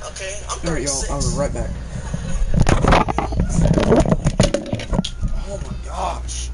Okay, I'm 36. Alright, y'all, I'll be right back. Oh my gosh.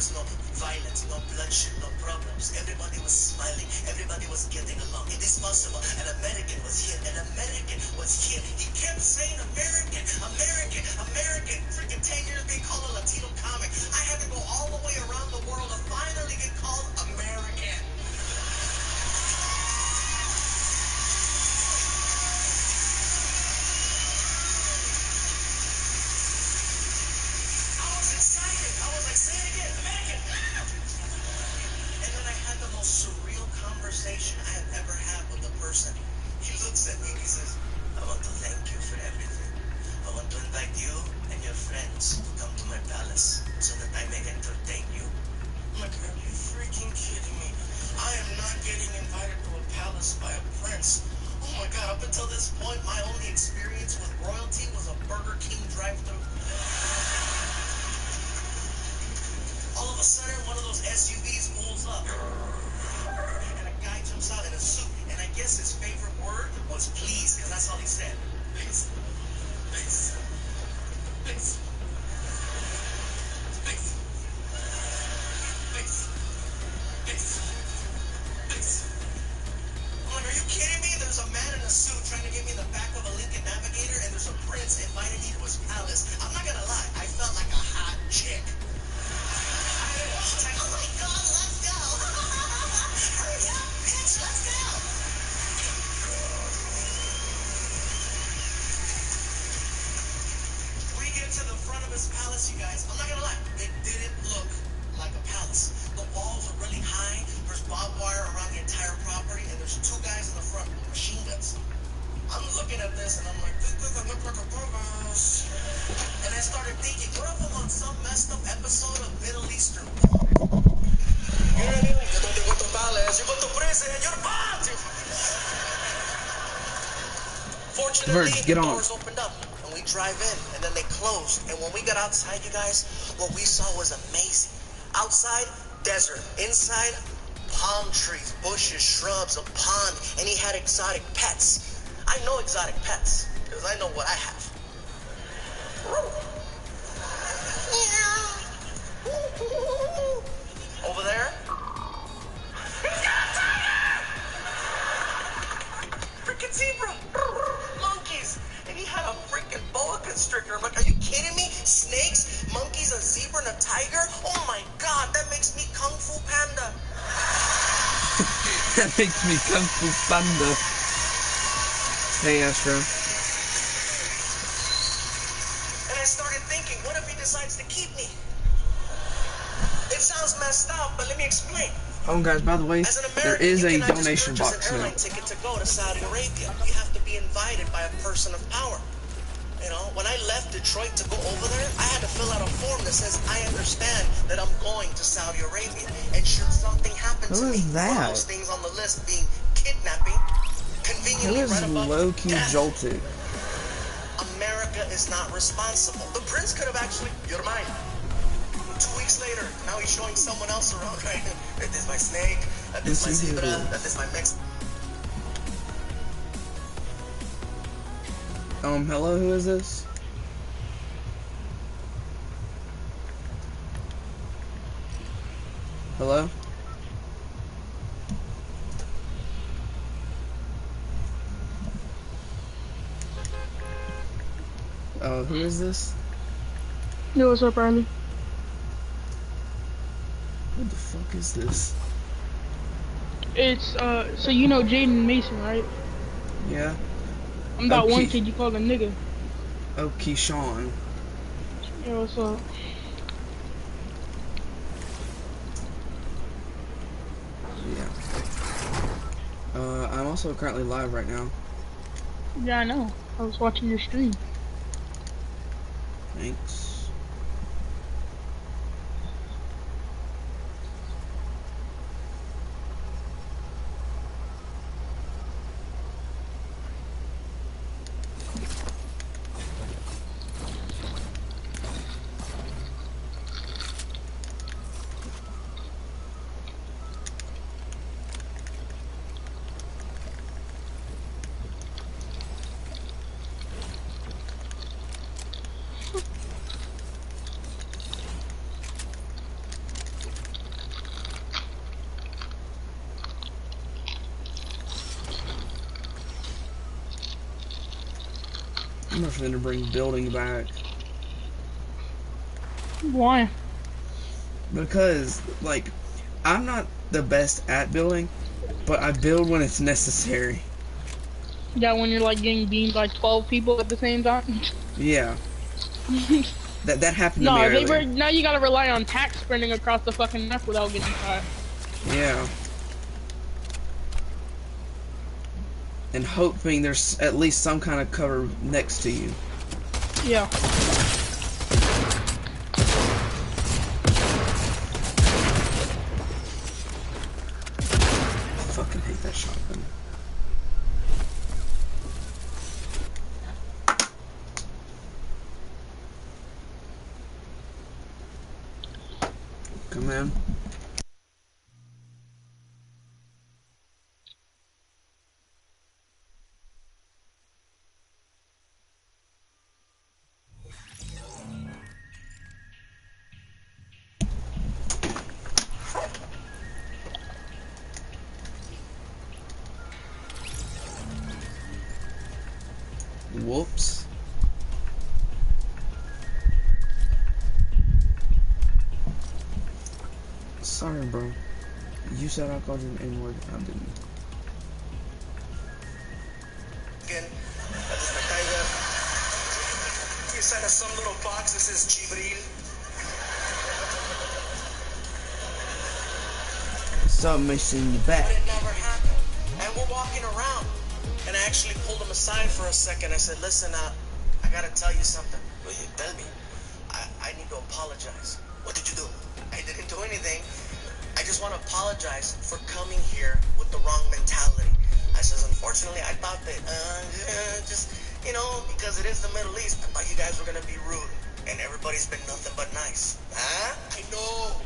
was no violence, no bloodshed, no problems. Everybody was smiling. Everybody was getting along. It is possible. An American was here. An American was here. He kept saying American, American, American. Freaking 10 years being called a Latino comic. I had to go all the way around the world to finally get called American. I was excited. I was like, say it again, American. And then I had the most surreal conversation I have ever had with a person. He looks at me and he says, I want to thank you for everything. I want to invite you and your friends to come to my palace so that I may entertain you. I'm like, are you freaking kidding me? I am not getting invited to a palace by a prince. Oh my God, up until this point, my only experience with royalty was a Burger King drive-thru. All of a sudden, one of those SUVs pulls up, and a guy jumps out in a suit, and I guess his favorite word was please, because that's all he said. Please, please, please, please, please, please, please. I'm like, are you kidding me? There's a man in a suit trying to get me in the back of a Lincoln Navigator, and there's a prince inviting me to his palace. I'm not gonna lie, I felt like a hot chick. Oh my God, let's go. Hurry up, bitch, let's go. We get to the front of his palace, you guys. I'm not gonna lie, it didn't look like a palace. The walls are really high. There's barbed wire around the entire property, and there's two guys in the front with machine guns. I'm looking at this, and I'm like, this doesn't look like a palace. And I started thinking, what if I'm on some messed up episode of Middle Eastern? You know what I mean? You don't go to palace, you go to prison, you're bad. Fortunately, Verge, get the on. doors opened up, and we drive in, and then they closed. And when we got outside, you guys, what we saw was amazing. Outside, desert. Inside, palm trees, bushes, shrubs, a pond, and he had exotic pets. I know exotic pets, because I know what I have. Over there, freaking zebra, monkeys, and he had a freaking boa constrictor. I'm like, are you kidding me? Snakes, monkeys, a zebra, and a tiger? Oh my God, that makes me Kung Fu Panda. That makes me Kung Fu Panda. Hey, Astro. And I started thinking, what if he decides to keep me? It sounds messed up, but let me explain. Oh, guys, by the way, As an there American, is you a cannot just donation purchase box an now. airline ticket to go to Saudi Arabia. You have to be invited by a person of power. You know, when I left Detroit to go over there, I had to fill out a form that says I understand that I'm going to Saudi Arabia, and should something happen to Who me, is one of that? those things on the list being kidnapping, Who conveniently is right above low-key death. jolted? America is not responsible. The prince could have actually, you're mine. 2 weeks later, now he's showing someone else around, right? That is my snake, that is my Yes, it zebra, is. that is my Mexican. Hello, who is this? Hello? Oh, who is this? Yo, what's up, Randy? What the fuck is this? It's, so you know Jaden Mason, right? Yeah? I'm that one Okay. kid you call a nigga. Oh, Keyshawn. Yo, what's up? Yeah. I'm also currently live right now. Yeah, I know. I was watching your stream. Thanks. I'm not going to bring building back. Why? Because, like, I'm not the best at building, but I build when it's necessary. Yeah, when you're like getting beamed by 12 people at the same time. Yeah. That happened to me No, earlier. now you gotta rely on tack sprinting across the fucking map without getting shot. Yeah. And hoping there's at least some kind of cover next to you. Yeah. I fucking hate that shotgun. Come in. Whoops. Sorry, bro. You said I called you an N-word. I didn't. Again, that is my tiger. Inside of some little box that says Jibril. Stop missing you back. But it never happened. And we're walking around. And I actually pulled him aside for a second. I said, listen, I gotta tell you something. Will you tell me? I need to apologize. What did you do? I didn't do anything. I just want to apologize for coming here with the wrong mentality. I says, unfortunately, I thought that, just, you know, because it is the Middle East, I thought you guys were going to be rude. And everybody's been nothing but nice. Huh? I know.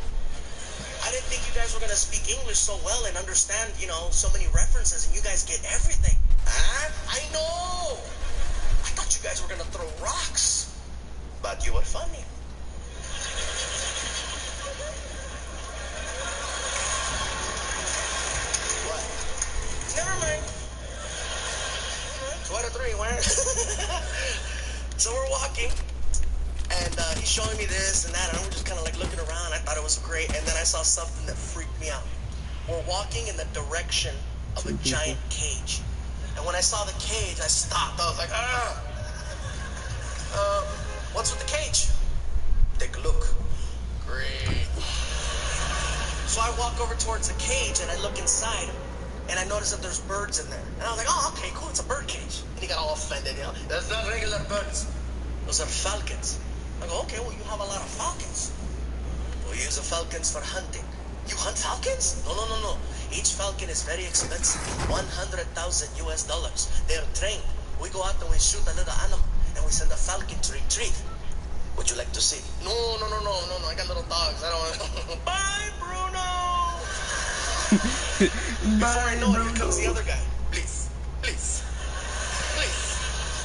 I didn't think you guys were going to speak English so well and understand, you know, so many references, and you guys get everything. Huh? I know. I thought you guys were going to throw rocks. But you were funny. What? Never mind. 2 out of 3, where? So we're walking. And he's showing me this and that, and I'm just kind of like looking around. I thought it was great, and then I saw something that freaked me out. We're walking in the direction of a giant cage. And when I saw the cage, I stopped. I was like, what's with the cage? Take a look. Great. So I walk over towards the cage, and I look inside, and I notice that there's birds in there. And I was like, oh, okay, cool, it's a bird cage. And he got all offended, you know. That's not regular birds. Those are falcons. I go, okay, well, you have a lot of falcons. We use the falcons for hunting. You hunt falcons? No. Each falcon is very expensive. 100,000 US dollars. They're trained. We go out and we shoot a little animal, and we send a falcon to retrieve. Would you like to see? No. I got little dogs. I don't want. Bye, Bruno. Before I know it, here comes the other guy. Please.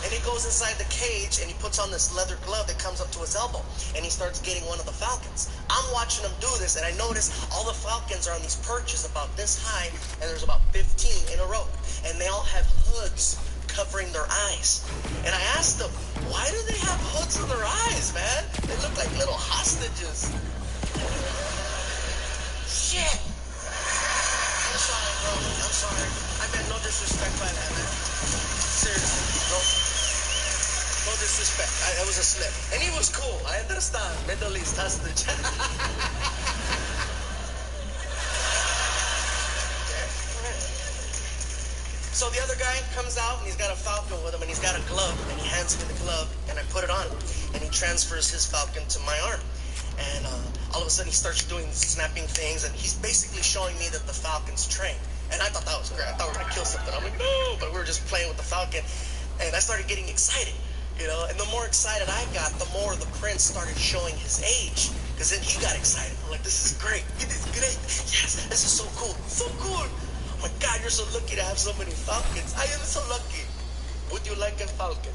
And he goes inside the cage, and he puts on this leather glove that comes up to his elbow, and he starts getting one of the falcons. I'm watching him do this, and I notice all the falcons are on these perches about this high, and there's about 15 in a row, and they all have hoods covering their eyes. And I asked them, why do they have hoods on their eyes, man? They look like little hostages. Shit. I'm sorry, bro. I'm sorry. I meant no disrespect by that, man. Seriously, no disrespect. It was a slip. And he was cool. I understand. Middle East hostage. So the other guy comes out, and he's got a falcon with him, and he's got a glove, and he hands me the glove, and I put it on, and he transfers his falcon to my arm. And all of a sudden, he starts doing snapping things, and he's basically showing me that the falcon's trained. And I thought that was great. I thought we were going to kill something. I'm like, no, but we were just playing with the falcon. And I started getting excited, you know. And the more excited I got, the more the prince started showing his age. Because then he got excited. I'm like, this is great. It is great. Yes, this is so cool. So cool. Oh my God, you're so lucky to have so many falcons. I am so lucky. Would you like a falcon?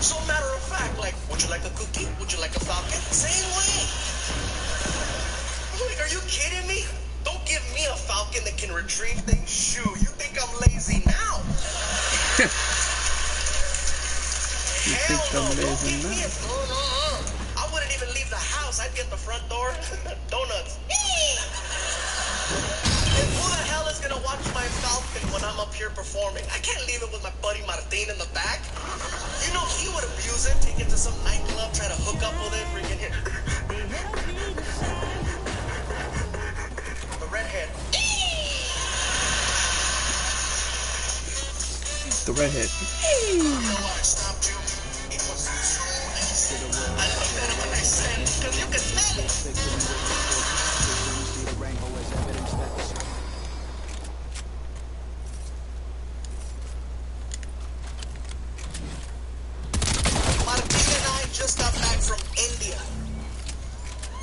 So matter of fact, like, would you like a cookie? Would you like a falcon? Same way. Like, are you kidding me? Don't give me a falcon that can retrieve things. Shoo, you think I'm lazy now? Hell no. Don't give me a... I wouldn't even leave the house. I'd be at the front door. Donuts. And who the hell is gonna watch my falcon when I'm up here performing? I can't leave it with my buddy Martin in the back. You know he would abuse it, take it to some nightclub, try to hook up with it, freaking hit. The redhead. The redhead. You know why I stopped you? It was too easy. I looked at him and I said, because you can smell it. Martin and I just got back from India.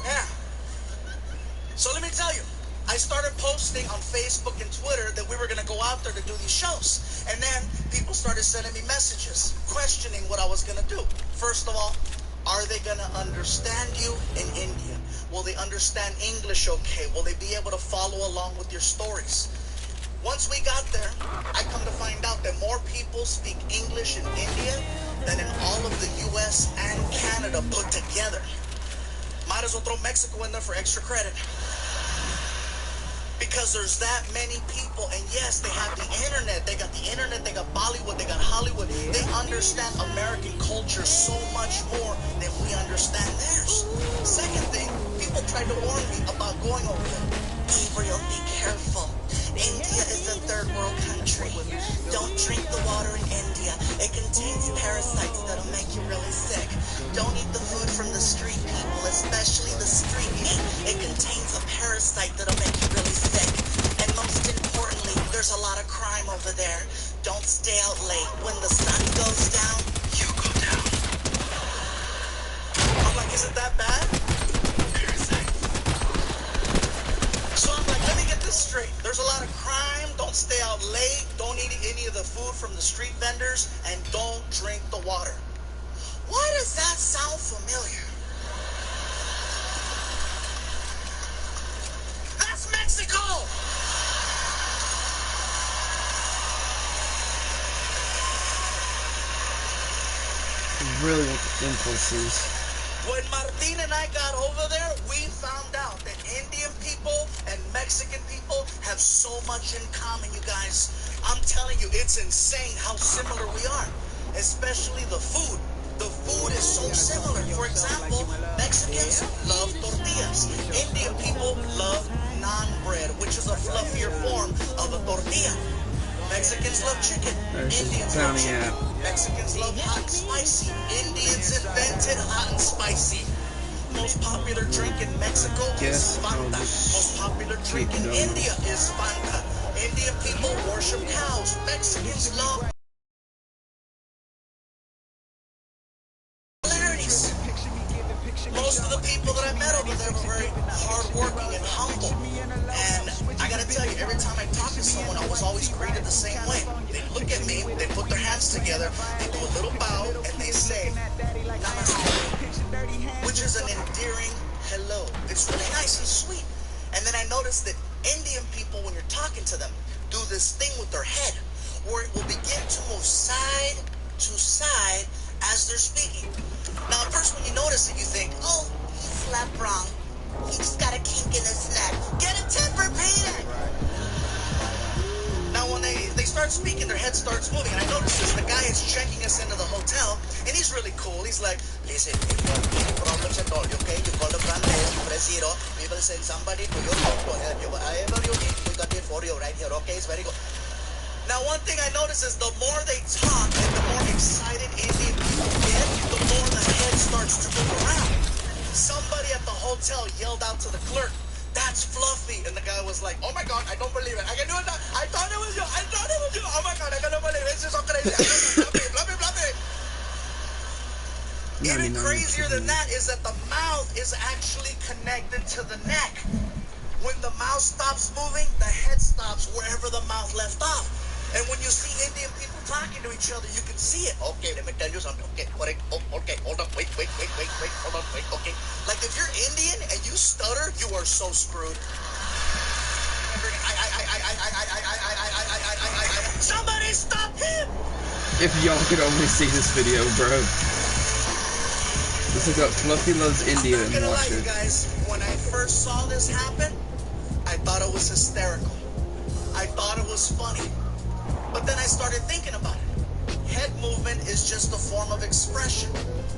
Yeah. So let me tell you, I started posting on Facebook and Twitter that we were going to go out there to do these shows. And then people started sending me messages questioning what I was going to do. First of all, are they going to understand you in India? Will they understand English okay? Will they be able to follow along with your stories? Once we got there, I come to find out that more people speak English in India than in all of the US and Canada put together. Might as well throw Mexico in there for extra credit. Because there's that many people, and yes, they have the internet. They got the internet, they got Bollywood, they got Hollywood. They understand American culture so much more than we understand theirs. Second thing, people tried to warn me about going over there. Gabriel, be careful. India is a third world country. Don't drink the water in India. It contains parasites that'll make you really sick. Don't eat the food from the street, people, especially the street meat. It contains a parasite that'll make you really sick. And most importantly, there's a lot of crime over there. Don't stay out late. When the sun goes down, you go down. I'm like, is it that bad? Parasite. So I'm like, let me get this straight. There's a lot of crime. Don't stay out late. Don't eat any of the food from the street vendors. And don't drink the water. Why does that sound familiar? That's Mexico! Really want the impulses. When Martin and I got over there, we found out that Indian people and Mexican people have so much in common, you guys. I'm telling you, it's insane how similar we are, especially the food. The food is so similar. For example, Mexicans love tortillas. Indian people love naan bread, which is a fluffier form of a tortilla. Mexicans love chicken. Indians love chicken. Mexicans love hot and spicy. Indians invented hot and spicy. Most popular drink in Mexico is Fanta. Most popular drink in India is Fanta. Indian people worship cows. Mexicans love similarities. Most of the people that I met over there were very hardworking and humble. And I gotta tell you, every time I talk to someone, I was always greeted the same way. They look at me, they put their hands together, they do a little bow, and they say, Namaste, which is an endearing hello. It's really nice and sweet. And then I noticed that Indian people, when you're talking to them, do this thing with their head, where it will begin to move side to side as they're speaking. Now, at first when you notice it, you think, oh, he slept wrong. He just got a kink in his neck. Get a temper, Peter! Now, when they start speaking, their head starts moving. And I notice this. The guy is checking us into the hotel, and he's really cool. He's like, listen, if you have any problems at all, okay? You call the front desk, you press 0. We will send somebody to your home to help you. Whatever you need, we got it for you right here, okay? It's very good. Now, one thing I notice is the more they talk and the more excited Indian people get, the more the head starts to move around. Somebody at the hotel yelled out to the clerk, that's Fluffy. And the guy was like, oh my God, I don't believe it. I can do it now. I thought it was you. I thought it was you. Oh my God, I cannot believe it. This is so crazy. Fluffy, Fluffy. Even crazier than that is that the mouth is actually connected to the neck. When the mouth stops moving, the head stops wherever the mouth left off. And when you see Indian people talking to each other, you can see it. Okay, let me tell you something. Okay, correct. Oh, okay, hold on. Wait. Hold on, wait. Okay. Like if you're Indian and you stutter, you are so screwed. Somebody stop him! If y'all could only see this video, bro. Let's look up Fluffy Loves India I'm not and gonna watch lie, you it. guys. When I first saw this happen, I thought it was hysterical. I thought it was funny. But then I started thinking about it. Head movement is just a form of expression.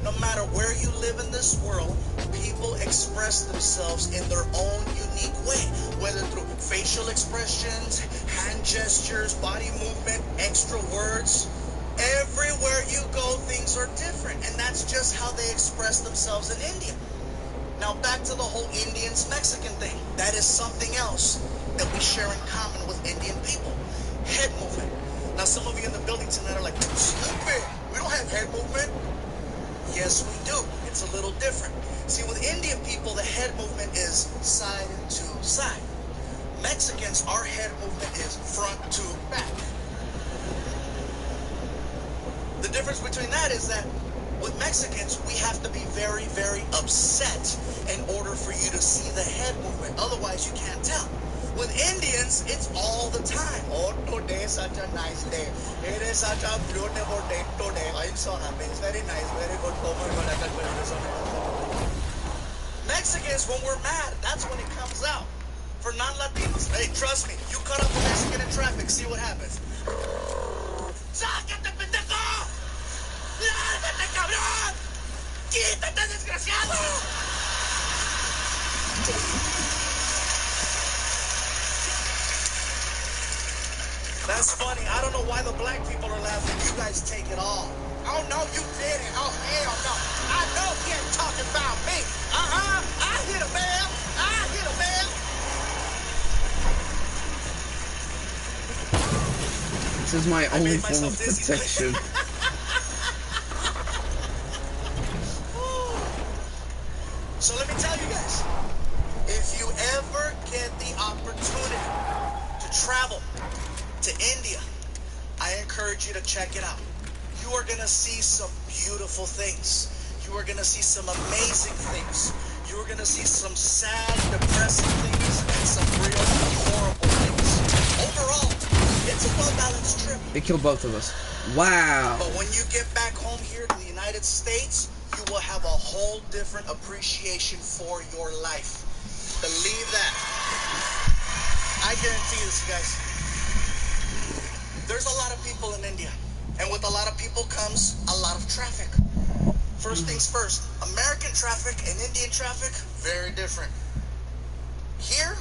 No matter where you live in this world, people express themselves in their own unique way, whether through facial expressions, hand gestures, body movement, extra words. Everywhere you go, things are different, and that's just how they express themselves in India. Now back to the whole Indians-Mexican thing. That is something else that we share in common with Indian people. Head movement. Now some of you in the building tonight are like, stupid, we don't have head movement. Yes, we do. It's a little different. See, with Indian people, the head movement is side to side. Mexicans, our head movement is front to back. The difference between that is that with Mexicans, we have to be very, very upset in order for you to see the head movement. Otherwise, you can't tell. With Indians, it's all the time. Oh, today is such a nice day. It is such a beautiful day today. I'm so happy. It's very nice. Very good. Oh my God, I can't believe this. Mexicans, when we're mad, that's when it comes out. For non-Latinos, hey, trust me, you cut off a Mexican in traffic, see what happens. ¡Sácate, pendejo! ¡Lárgate, cabrón! ¡Quítate, desgraciado! That's funny. I don't know why the black people are laughing. You guys take it all. Oh, no, you didn't. Oh, hell no. I know he ain't talking about me. I hit a bell. I hit a bell. This is my only form of protection. So let me tell you guys, if you ever get the opportunity to travel to India, I encourage you to check it out. You are going to see some beautiful things. You are going to see some amazing things. You are going to see some sad, depressing things and some real horrible things. Overall, it's a well-balanced trip. It killed both of us. Wow. But when you get back home here to the United States, you will have a whole different appreciation for your life. Believe that. I guarantee this, you guys. There's a lot of people in India, and with a lot of people comes a lot of traffic. First things first, American traffic and Indian traffic, very different. Here,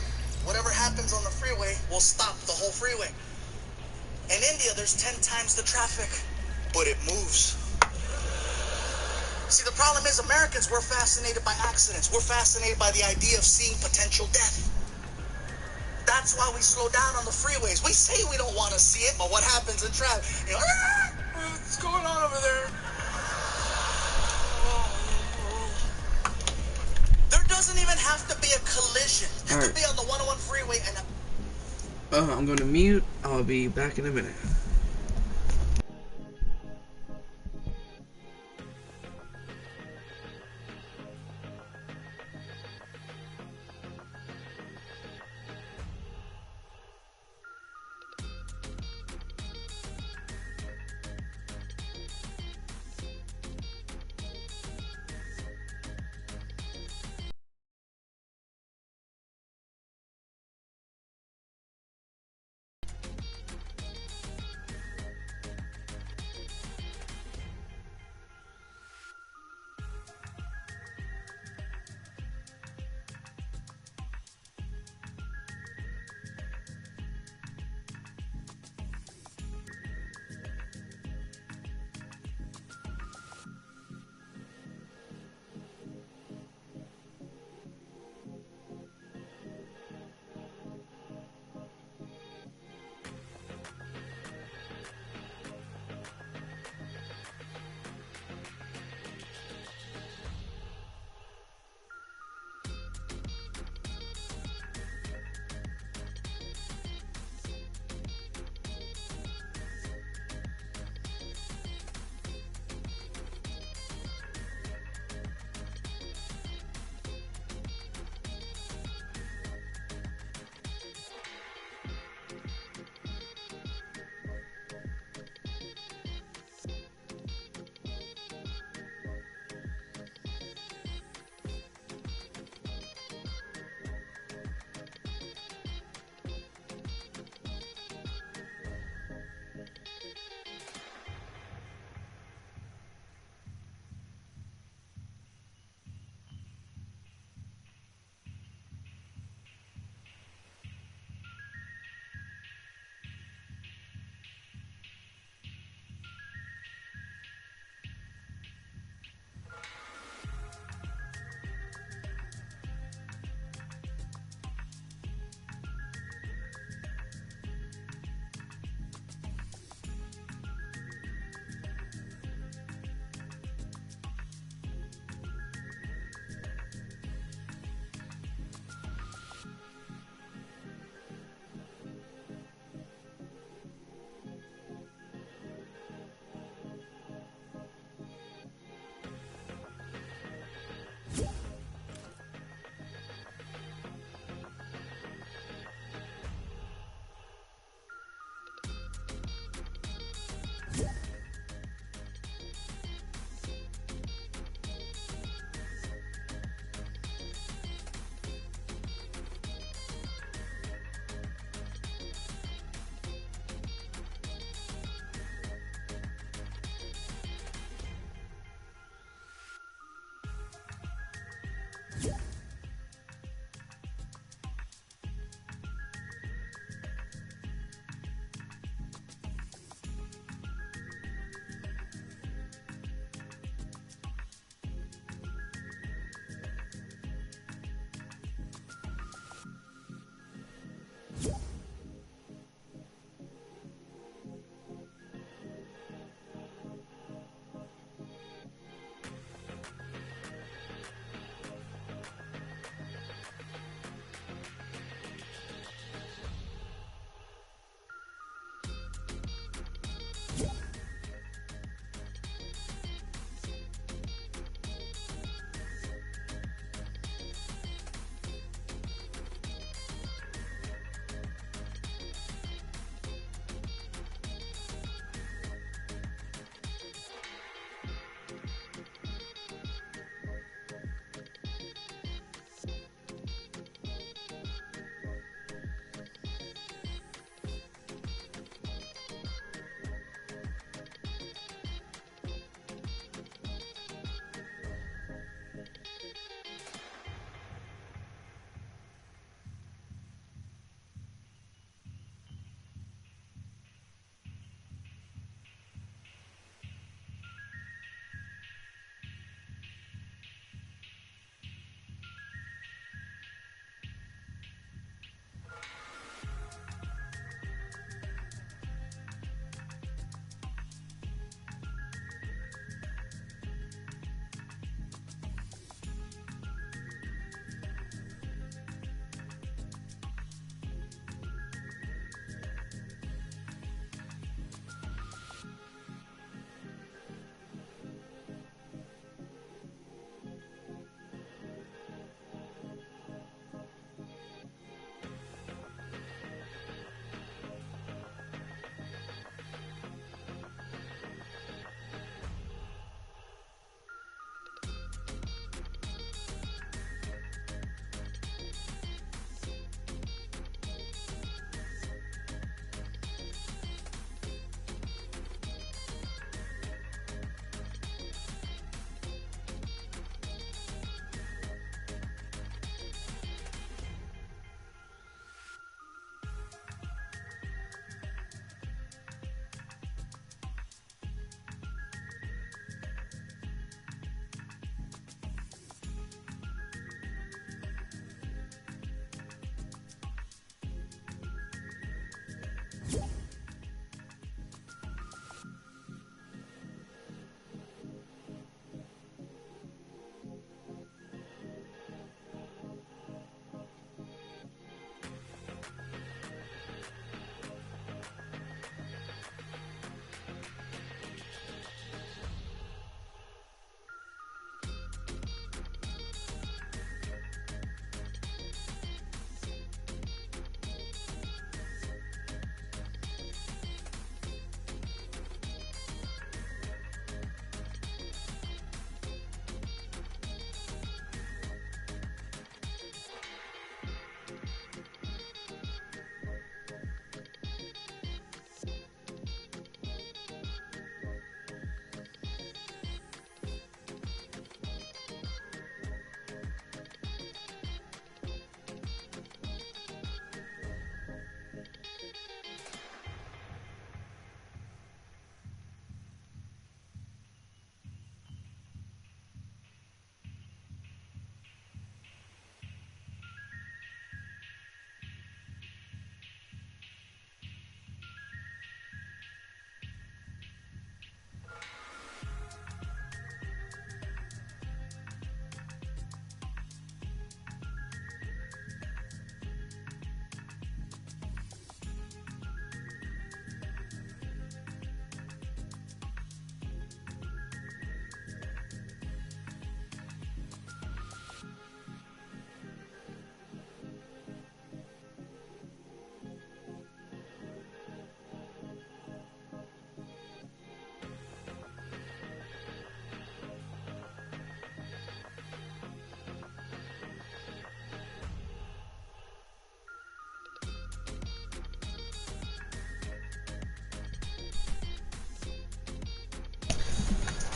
whatever happens on the freeway will stop the whole freeway. In India, there's 10 times the traffic, but it moves. See, the problem is Americans, we're fascinated by accidents. We're fascinated by the idea of seeing potential death. That's why we slow down on the freeways. We say we don't want to see it, but what happens in traffic? You know, what's going on over there? There doesn't even have to be a collision. You could be on the 101 freeway and I'm going to mute. I'll be back in a minute.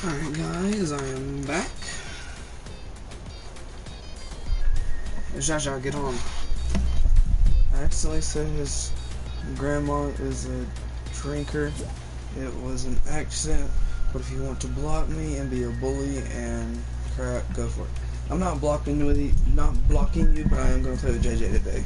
Alright guys, I am back. Jaja, get on. I accidentally said his grandma is a drinker. It was an accident, but if you want to block me and be a bully and crap, go for it. I'm not blocking you, but I am going to play with JJ today.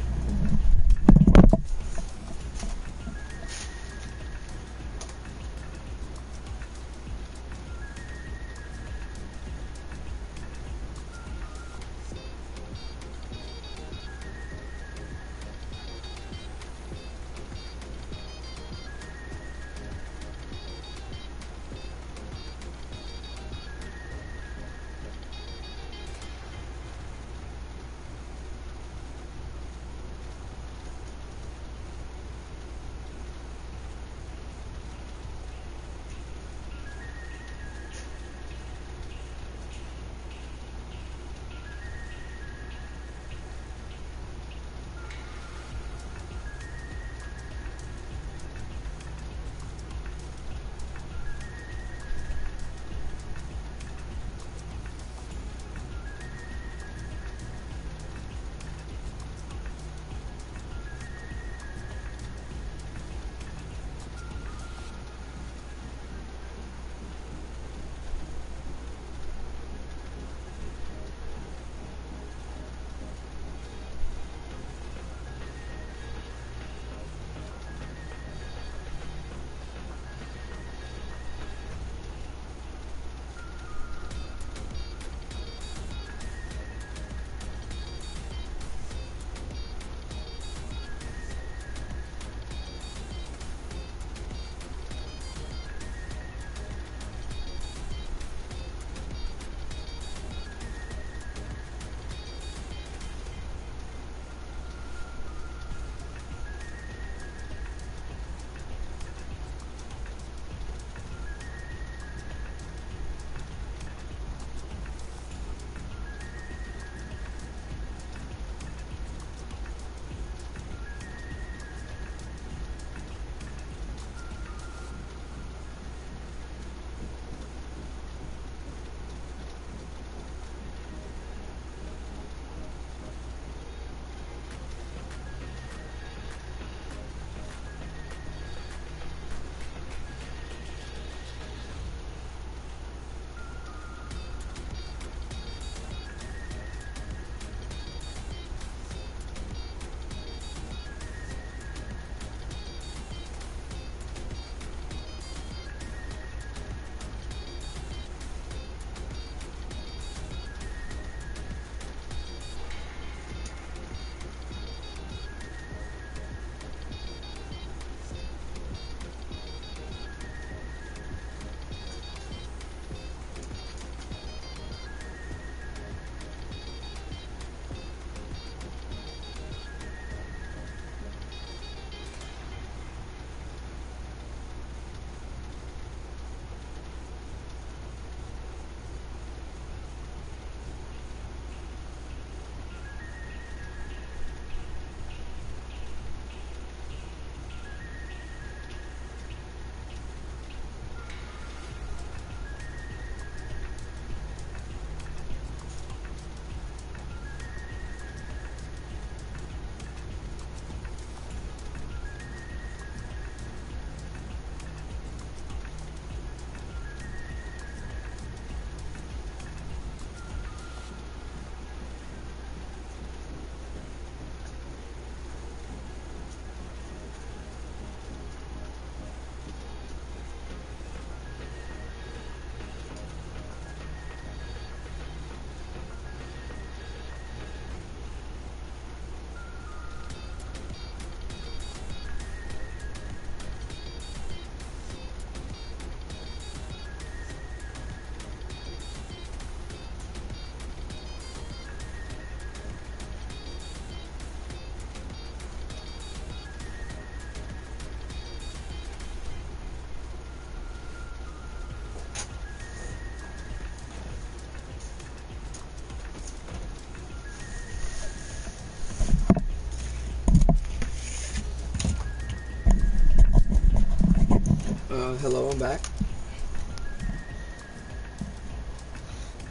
Hello, I'm back.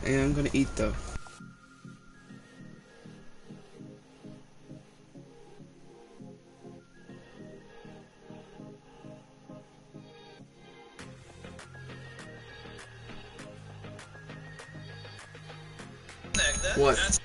and I'm gonna eat though. What?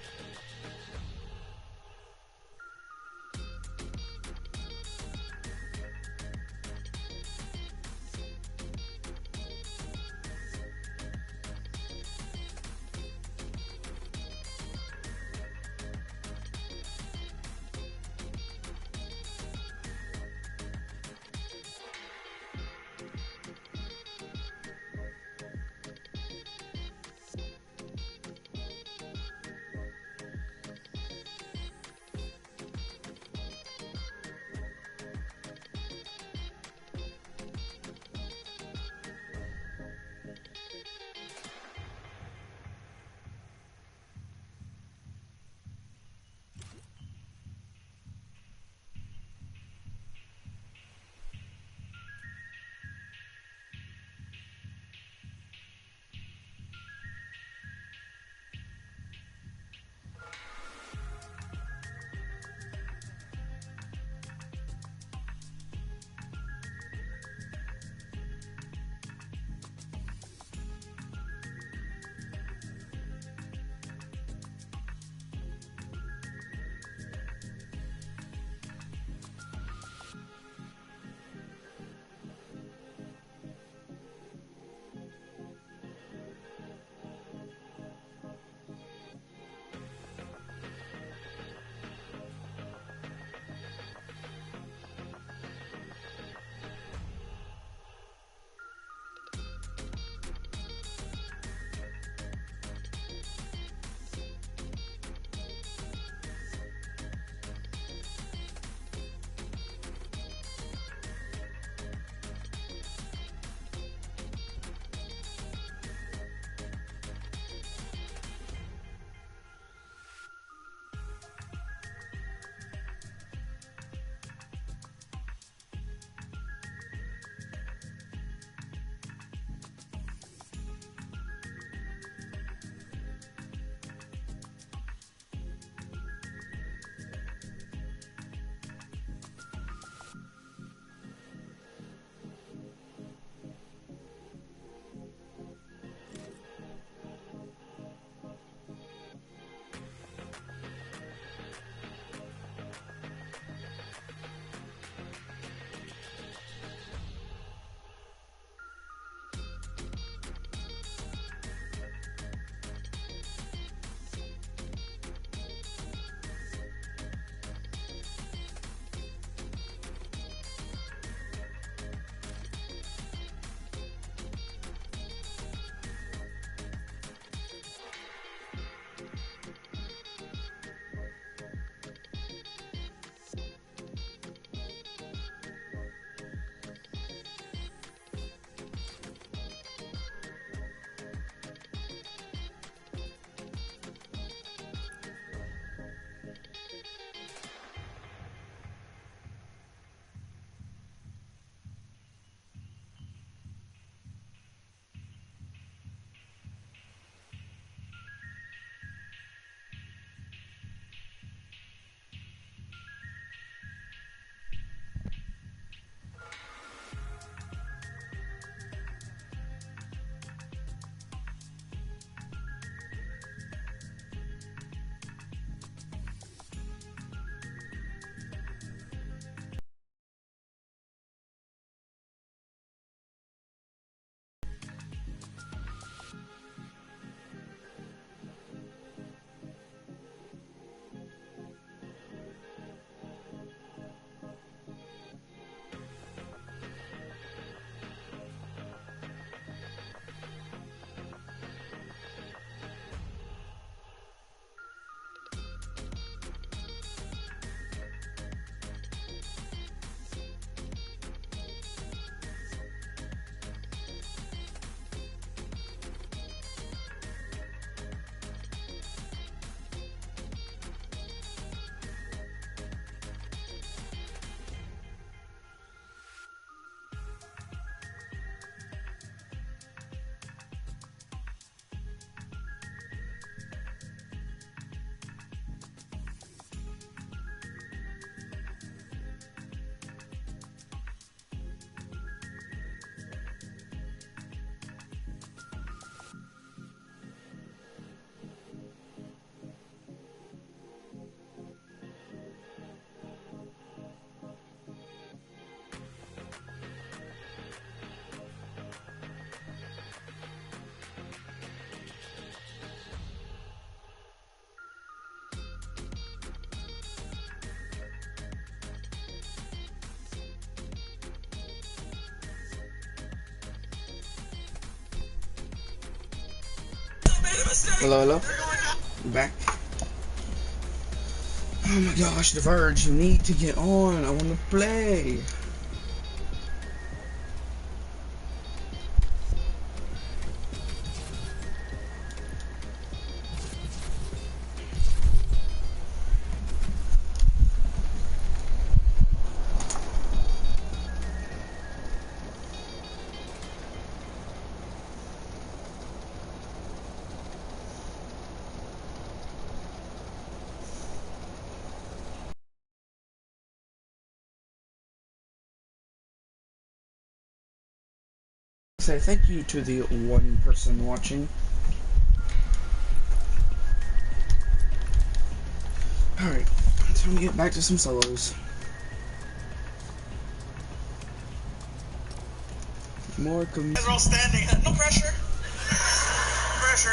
Hello, hello. I'm back. Oh my gosh, The Verge, you need to get on. I want to play. Say thank you to the one person watching. Alright, time to get back to some solos. More Guys are all standing. No pressure. No pressure.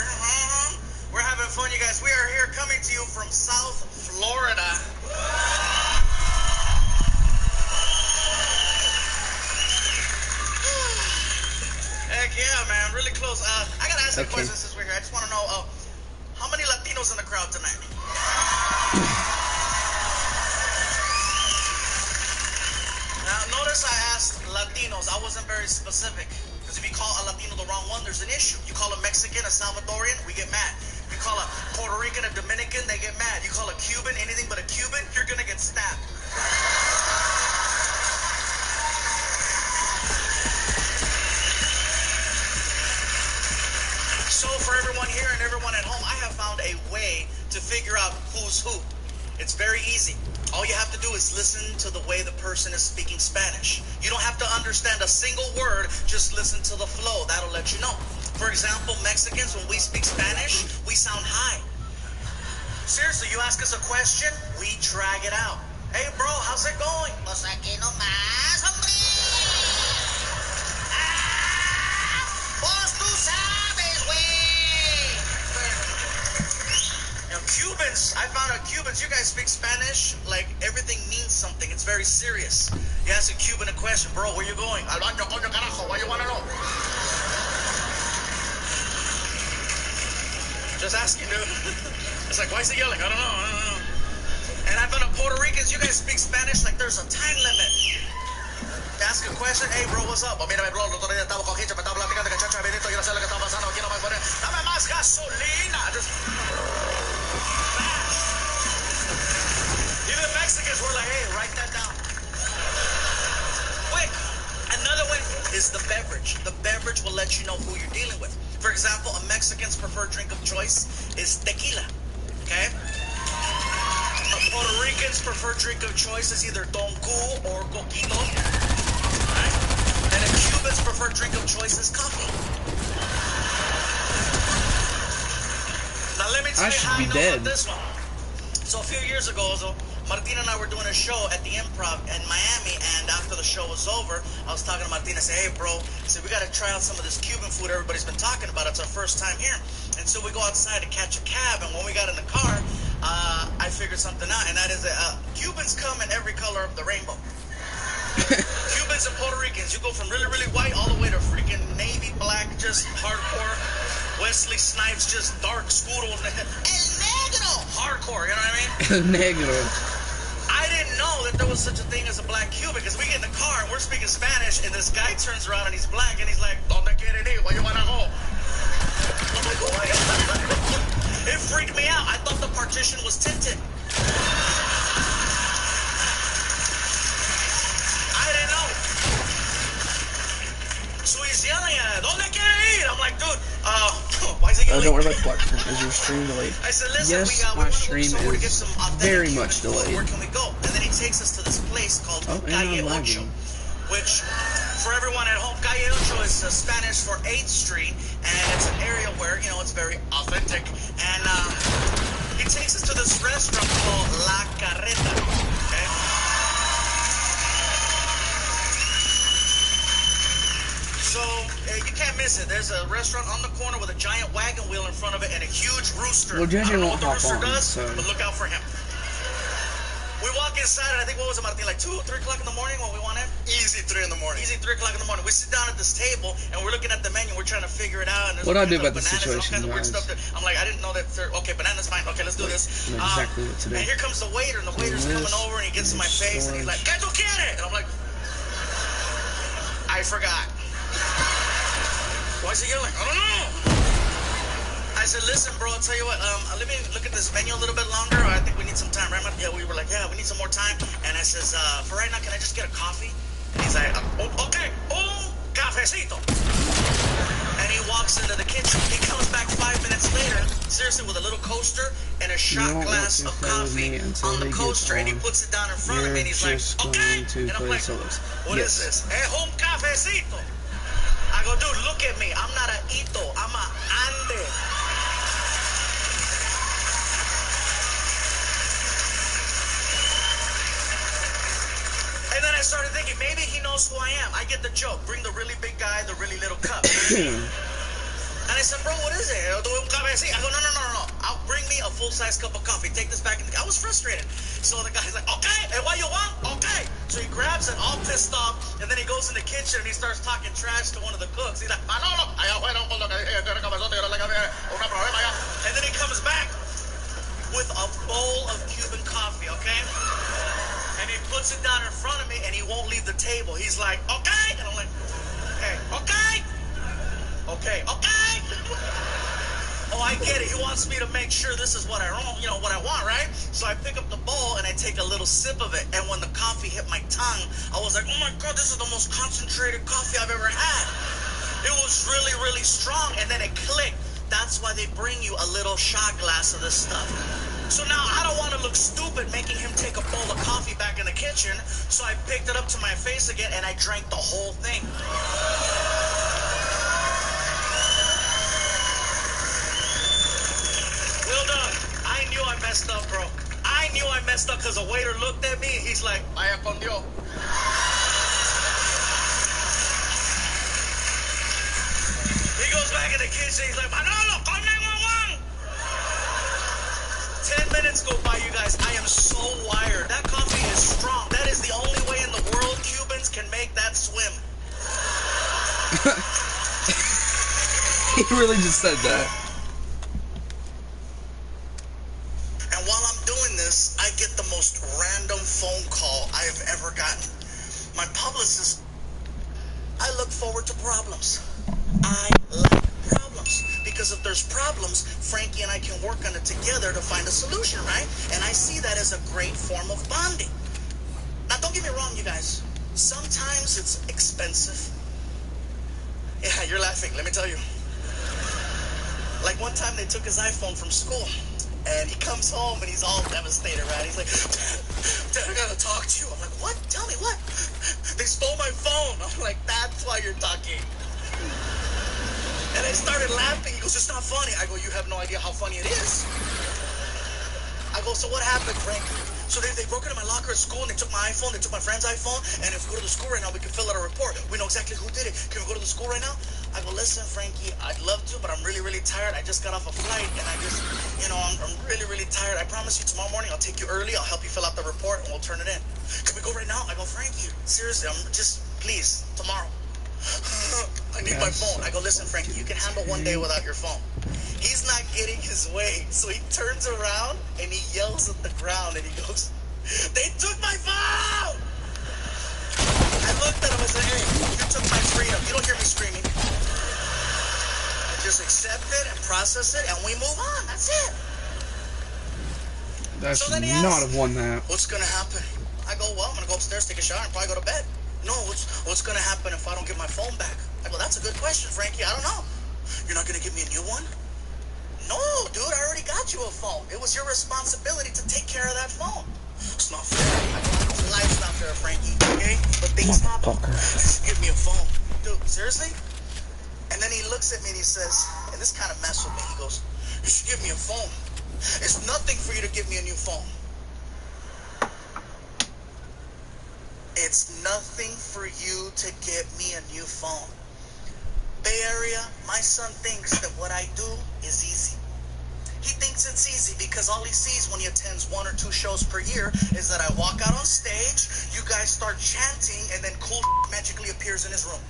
We're having fun, you guys. We are here coming to you from South Florida. Heck yeah, man. Really close. I gotta ask you a question since we're here. I just want to know, how many Latinos in the crowd tonight? Now, notice I asked Latinos. I wasn't very specific. Because if you call a Latino the wrong one, there's an issue. You call a Mexican, a Salvadorian, we get mad. You call a Puerto Rican, a Dominican, they get mad. You call a Cuban anything but a Cuban, you're gonna get stabbed. So for everyone here and everyone at home, I have found a way to figure out who's who. It's very easy. All you have to do is listen to the way the person is speaking Spanish. You don't have to understand a single word, just listen to the flow. That'll let you know. For example, Mexicans, when we speak Spanish, we sound high. Seriously, you ask us a question, we drag it out. Hey bro, how's it going? Pues aquí nomás, hombre. Pues tú sabes, güey. Cubans, I found out Cubans, you guys speak Spanish, like everything means something. It's very serious. You ask a Cuban a question, bro, where you going? Al baño, coño, carajo, why you wanna know? Just asking, dude. It's like, why is he yelling? I don't know. And I found out Puerto Ricans, you guys speak Spanish like there's a time limit. Ask a question, hey bro, what's up? Mira, bro, el otro día estaba con Hincha, me estaba platicando que chacha, Benito, yo no sé lo que está pasando aquí, no me pone, dame más gasolina. Even Mexicans were like, hey, write that down. Quick. Another one is the beverage. The beverage will let you know who you're dealing with. For example, a Mexican's preferred drink of choice is tequila. Okay? A Puerto Rican's preferred drink of choice is either Don Q or Coquito. Right? And a Cuban's preferred drink of choice is coffee. Now let me tell you how I know about this one. So a few years ago, Martina and I were doing a show at the Improv in Miami, and after the show was over, I was talking to Martina. I said, hey bro, I said, we got to try out some of this Cuban food everybody's been talking about. It's our first time here. And so we go outside to catch a cab, and when we got in the car, I figured something out, and that is that Cubans come in every color of the rainbow. Cubans and Puerto Ricans, you go from really, really white all the way to freaking navy black, just hardcore. Wesley Snipes, just dark, scuro. El negro! Hardcore, you know what I mean? El negro. I didn't know that there was such a thing as a black Cuban, because we get in the car and we're speaking Spanish, and this guy turns around and he's black, and he's like, ¿Dónde quieren ir? Where you wanna go? I'm like, oh my God. It freaked me out. I thought the partition was tinted. I didn't know. So he's yelling at, ¿Dónde quieren ir? I'm like, dude, why is he yelling? Don't worry about the platform. Is your stream delayed? I said, listen, yes, my stream is very much delayed. Where can we go? And then he takes us to this place called Calle Ocho, which, for everyone at home, Calle Ocho is Spanish for 8th Street, and it's an area where, you know, it's very authentic. And he takes us to this restaurant called La Carreta, okay? So, you can't miss it. There's a restaurant on the corner with a giant wagon wheel in front of it and a huge rooster. Well, I don't know what the won't hop rooster on, does, so. but look out for him. We walk inside, and I think, what was it, Martin, like 2 or 3 o'clock in the morning when we wanted? Easy 3 in the morning. Easy 3 o'clock in the morning. We sit down at this table, and we're looking at the menu. We're trying to figure it out. And what I do about the bananas situation, and all kinds of weird stuff I'm like, I didn't know that. Okay, bananas fine. Okay, let's do this. Exactly what to do. And here comes the waiter, and the waiter's coming over, and he gets in my face, and he's like, "¿Qué tú quieres?" And I'm like, I forgot. Why is he yelling? I don't know. I said, listen, bro, I'll tell you what, let me look at this menu a little bit longer. I think we need some time, right? Yeah, we were like, yeah, we need some more time. And I says, for right now, can I just get a coffee? And he's like, okay, un cafecito. And he walks into the kitchen. He comes back 5 minutes later, seriously, with a little coaster and a shot glass of coffee on the coaster. And he puts it down in front of me, and he's like, okay. And I'm like, what is this? Es un cafecito. I go, dude, look at me. I'm not a ito. I'm a ande. And then I started thinking, maybe he knows who I am. I get the joke. Bring the really big guy, the really little cup. And I said, bro, what is it? I go, no. I'll bring me a full-size cup of coffee. Take this back. I was frustrated. So the guy's like, okay, and what you want? Okay. So he grabs it, all pissed off, and then he goes in the kitchen and he starts talking trash to one of the cooks. He's like, Manolo, and then he comes back with a bowl of Cuban coffee, okay? And he puts it down in front of me, and he won't leave the table. He's like, okay. And I'm like, okay. Oh, I get it. He wants me to make sure this is what I want, right? So I pick up the bowl, and I take a little sip of it. And when the coffee hit my tongue, I was like, oh, my God, this is the most concentrated coffee I've ever had. It was really, really strong. And then it clicked. That's why they bring you a little shot glass of this stuff. So now I don't want to look stupid making him take a bowl of coffee back in the kitchen. So I picked it up to my face again, and I drank the whole thing. Well done. I knew I messed up, bro. I knew I messed up because the waiter looked at me, and he's like, vaya con Dios. He goes back in the kitchen, he's like, Manolo, call 911. 10 minutes go by, you guys. I am so wired. That coffee is strong. That is the only way in the world Cubans can make that swim. He really just said that. And while I'm doing this, I get the most random phone call I have ever gotten. My publicist, I look forward to problems. I like problems. Because if there's problems, Frankie and I can work on it together to find a solution, right? And I see that as a great form of bonding. Now, don't get me wrong, you guys. Sometimes it's expensive. Yeah, you're laughing. Let me tell you. Like one time they took his iPhone from school. And he comes home and he's all devastated, right? He's like, Dad, I gotta talk to you. I'm like, what? Tell me what? They stole my phone. I'm like, that's why you're talking. And I started laughing. He goes, it's not funny. I go, you have no idea how funny it is. I go, so what happened, Frank? So they broke into my locker at school and they took my iPhone, they took my friend's iPhone, and if we go to the school right now, we can fill out a report. We know exactly who did it. Can we go to the school right now? I go, listen, Frankie, I'd love to, but I'm really, really tired. I just got off a flight, and I just, I'm really, really tired. I promise you tomorrow morning I'll take you early. I'll help you fill out the report, and we'll turn it in. Can we go right now? I go, Frankie, seriously, please, tomorrow. I need my phone. I go, listen, Frankie, you can handle one day without your phone. He's not getting his way. So he turns around and he yells at the ground and he goes, they took my phone! I looked at him and said, hey, you took my freedom. You don't hear me screaming. Just accept it and process it and we move on. That's it. That should not have won that. What's going to happen? I go, well, I'm going to go upstairs, take a shower, and probably go to bed. No, what's going to happen if I don't get my phone back? I go, that's a good question, Frankie. I don't know. You're not going to give me a new one? No, dude, I already got you a phone. It was your responsibility to take care of that phone. It's not fair. Life's not fair, Frankie, okay? But things happen. Just give me a phone. Dude, seriously? And then he looks at me and he says, and this kind of messed with me, he goes, you should give me a phone. It's nothing for you to give me a new phone. It's nothing for you to get me a new phone. Bay Area, my son thinks that what I do is easy. He thinks it's easy because all he sees when he attends 1 or 2 shows per year is that I walk out on stage, you guys start chanting, and then cool magically appears in his room.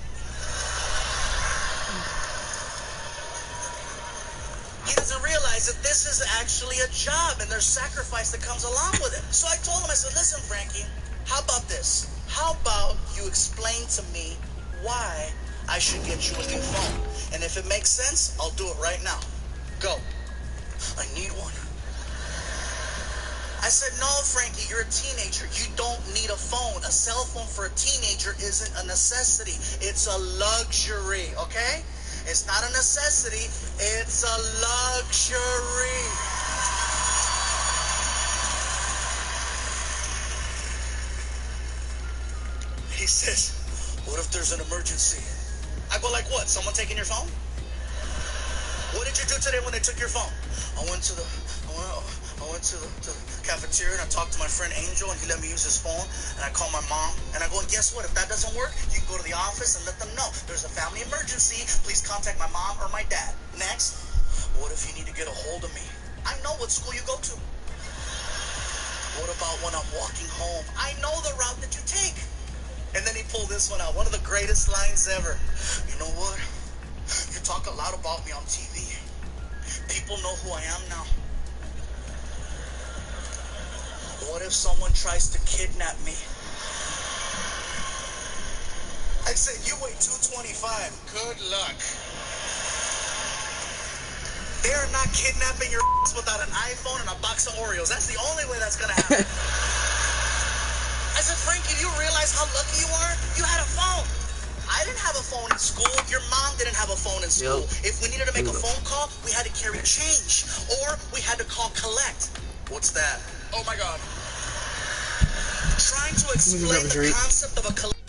He doesn't realize that this is actually a job and there's sacrifice that comes along with it. So I told him, I said, listen, Frankie, how about this? How about you explain to me why I should get you a new phone? And if it makes sense, I'll do it right now. Go. I need one. I said, no, Frankie, you're a teenager. You don't need a phone. A cell phone for a teenager isn't a necessity. It's a luxury, okay? It's not a necessity. It's a luxury. He says, what if there's an emergency? I go, like what? Someone taking your phone? What did you do today when they took your phone? I went to the cafeteria and I talked to my friend Angel and he let me use his phone and I called my mom and I go, and guess what? If that doesn't work, you can go to the office and let them know there's a family emergency. Please contact my mom or my dad. Next, what if you need to get a hold of me? I know what school you go to. What about when I'm walking home? I know the route that you take. And then he pulled this one out, one of the greatest lines ever. You know what? You talk a lot about me on TV. People know who I am now. What if someone tries to kidnap me? I said, you weigh 225. Good luck. They are not kidnapping your ass without an iPhone and a box of Oreos. That's the only way that's going to happen. I said, Frankie, do you realize how lucky you are? You had a phone. I didn't have a phone in school. Your mom didn't have a phone in school. Yep. If we needed to make a phone call, we had to carry change. Or we had to call collect. What's that? Oh, my God. Trying to explain the concept of a collect.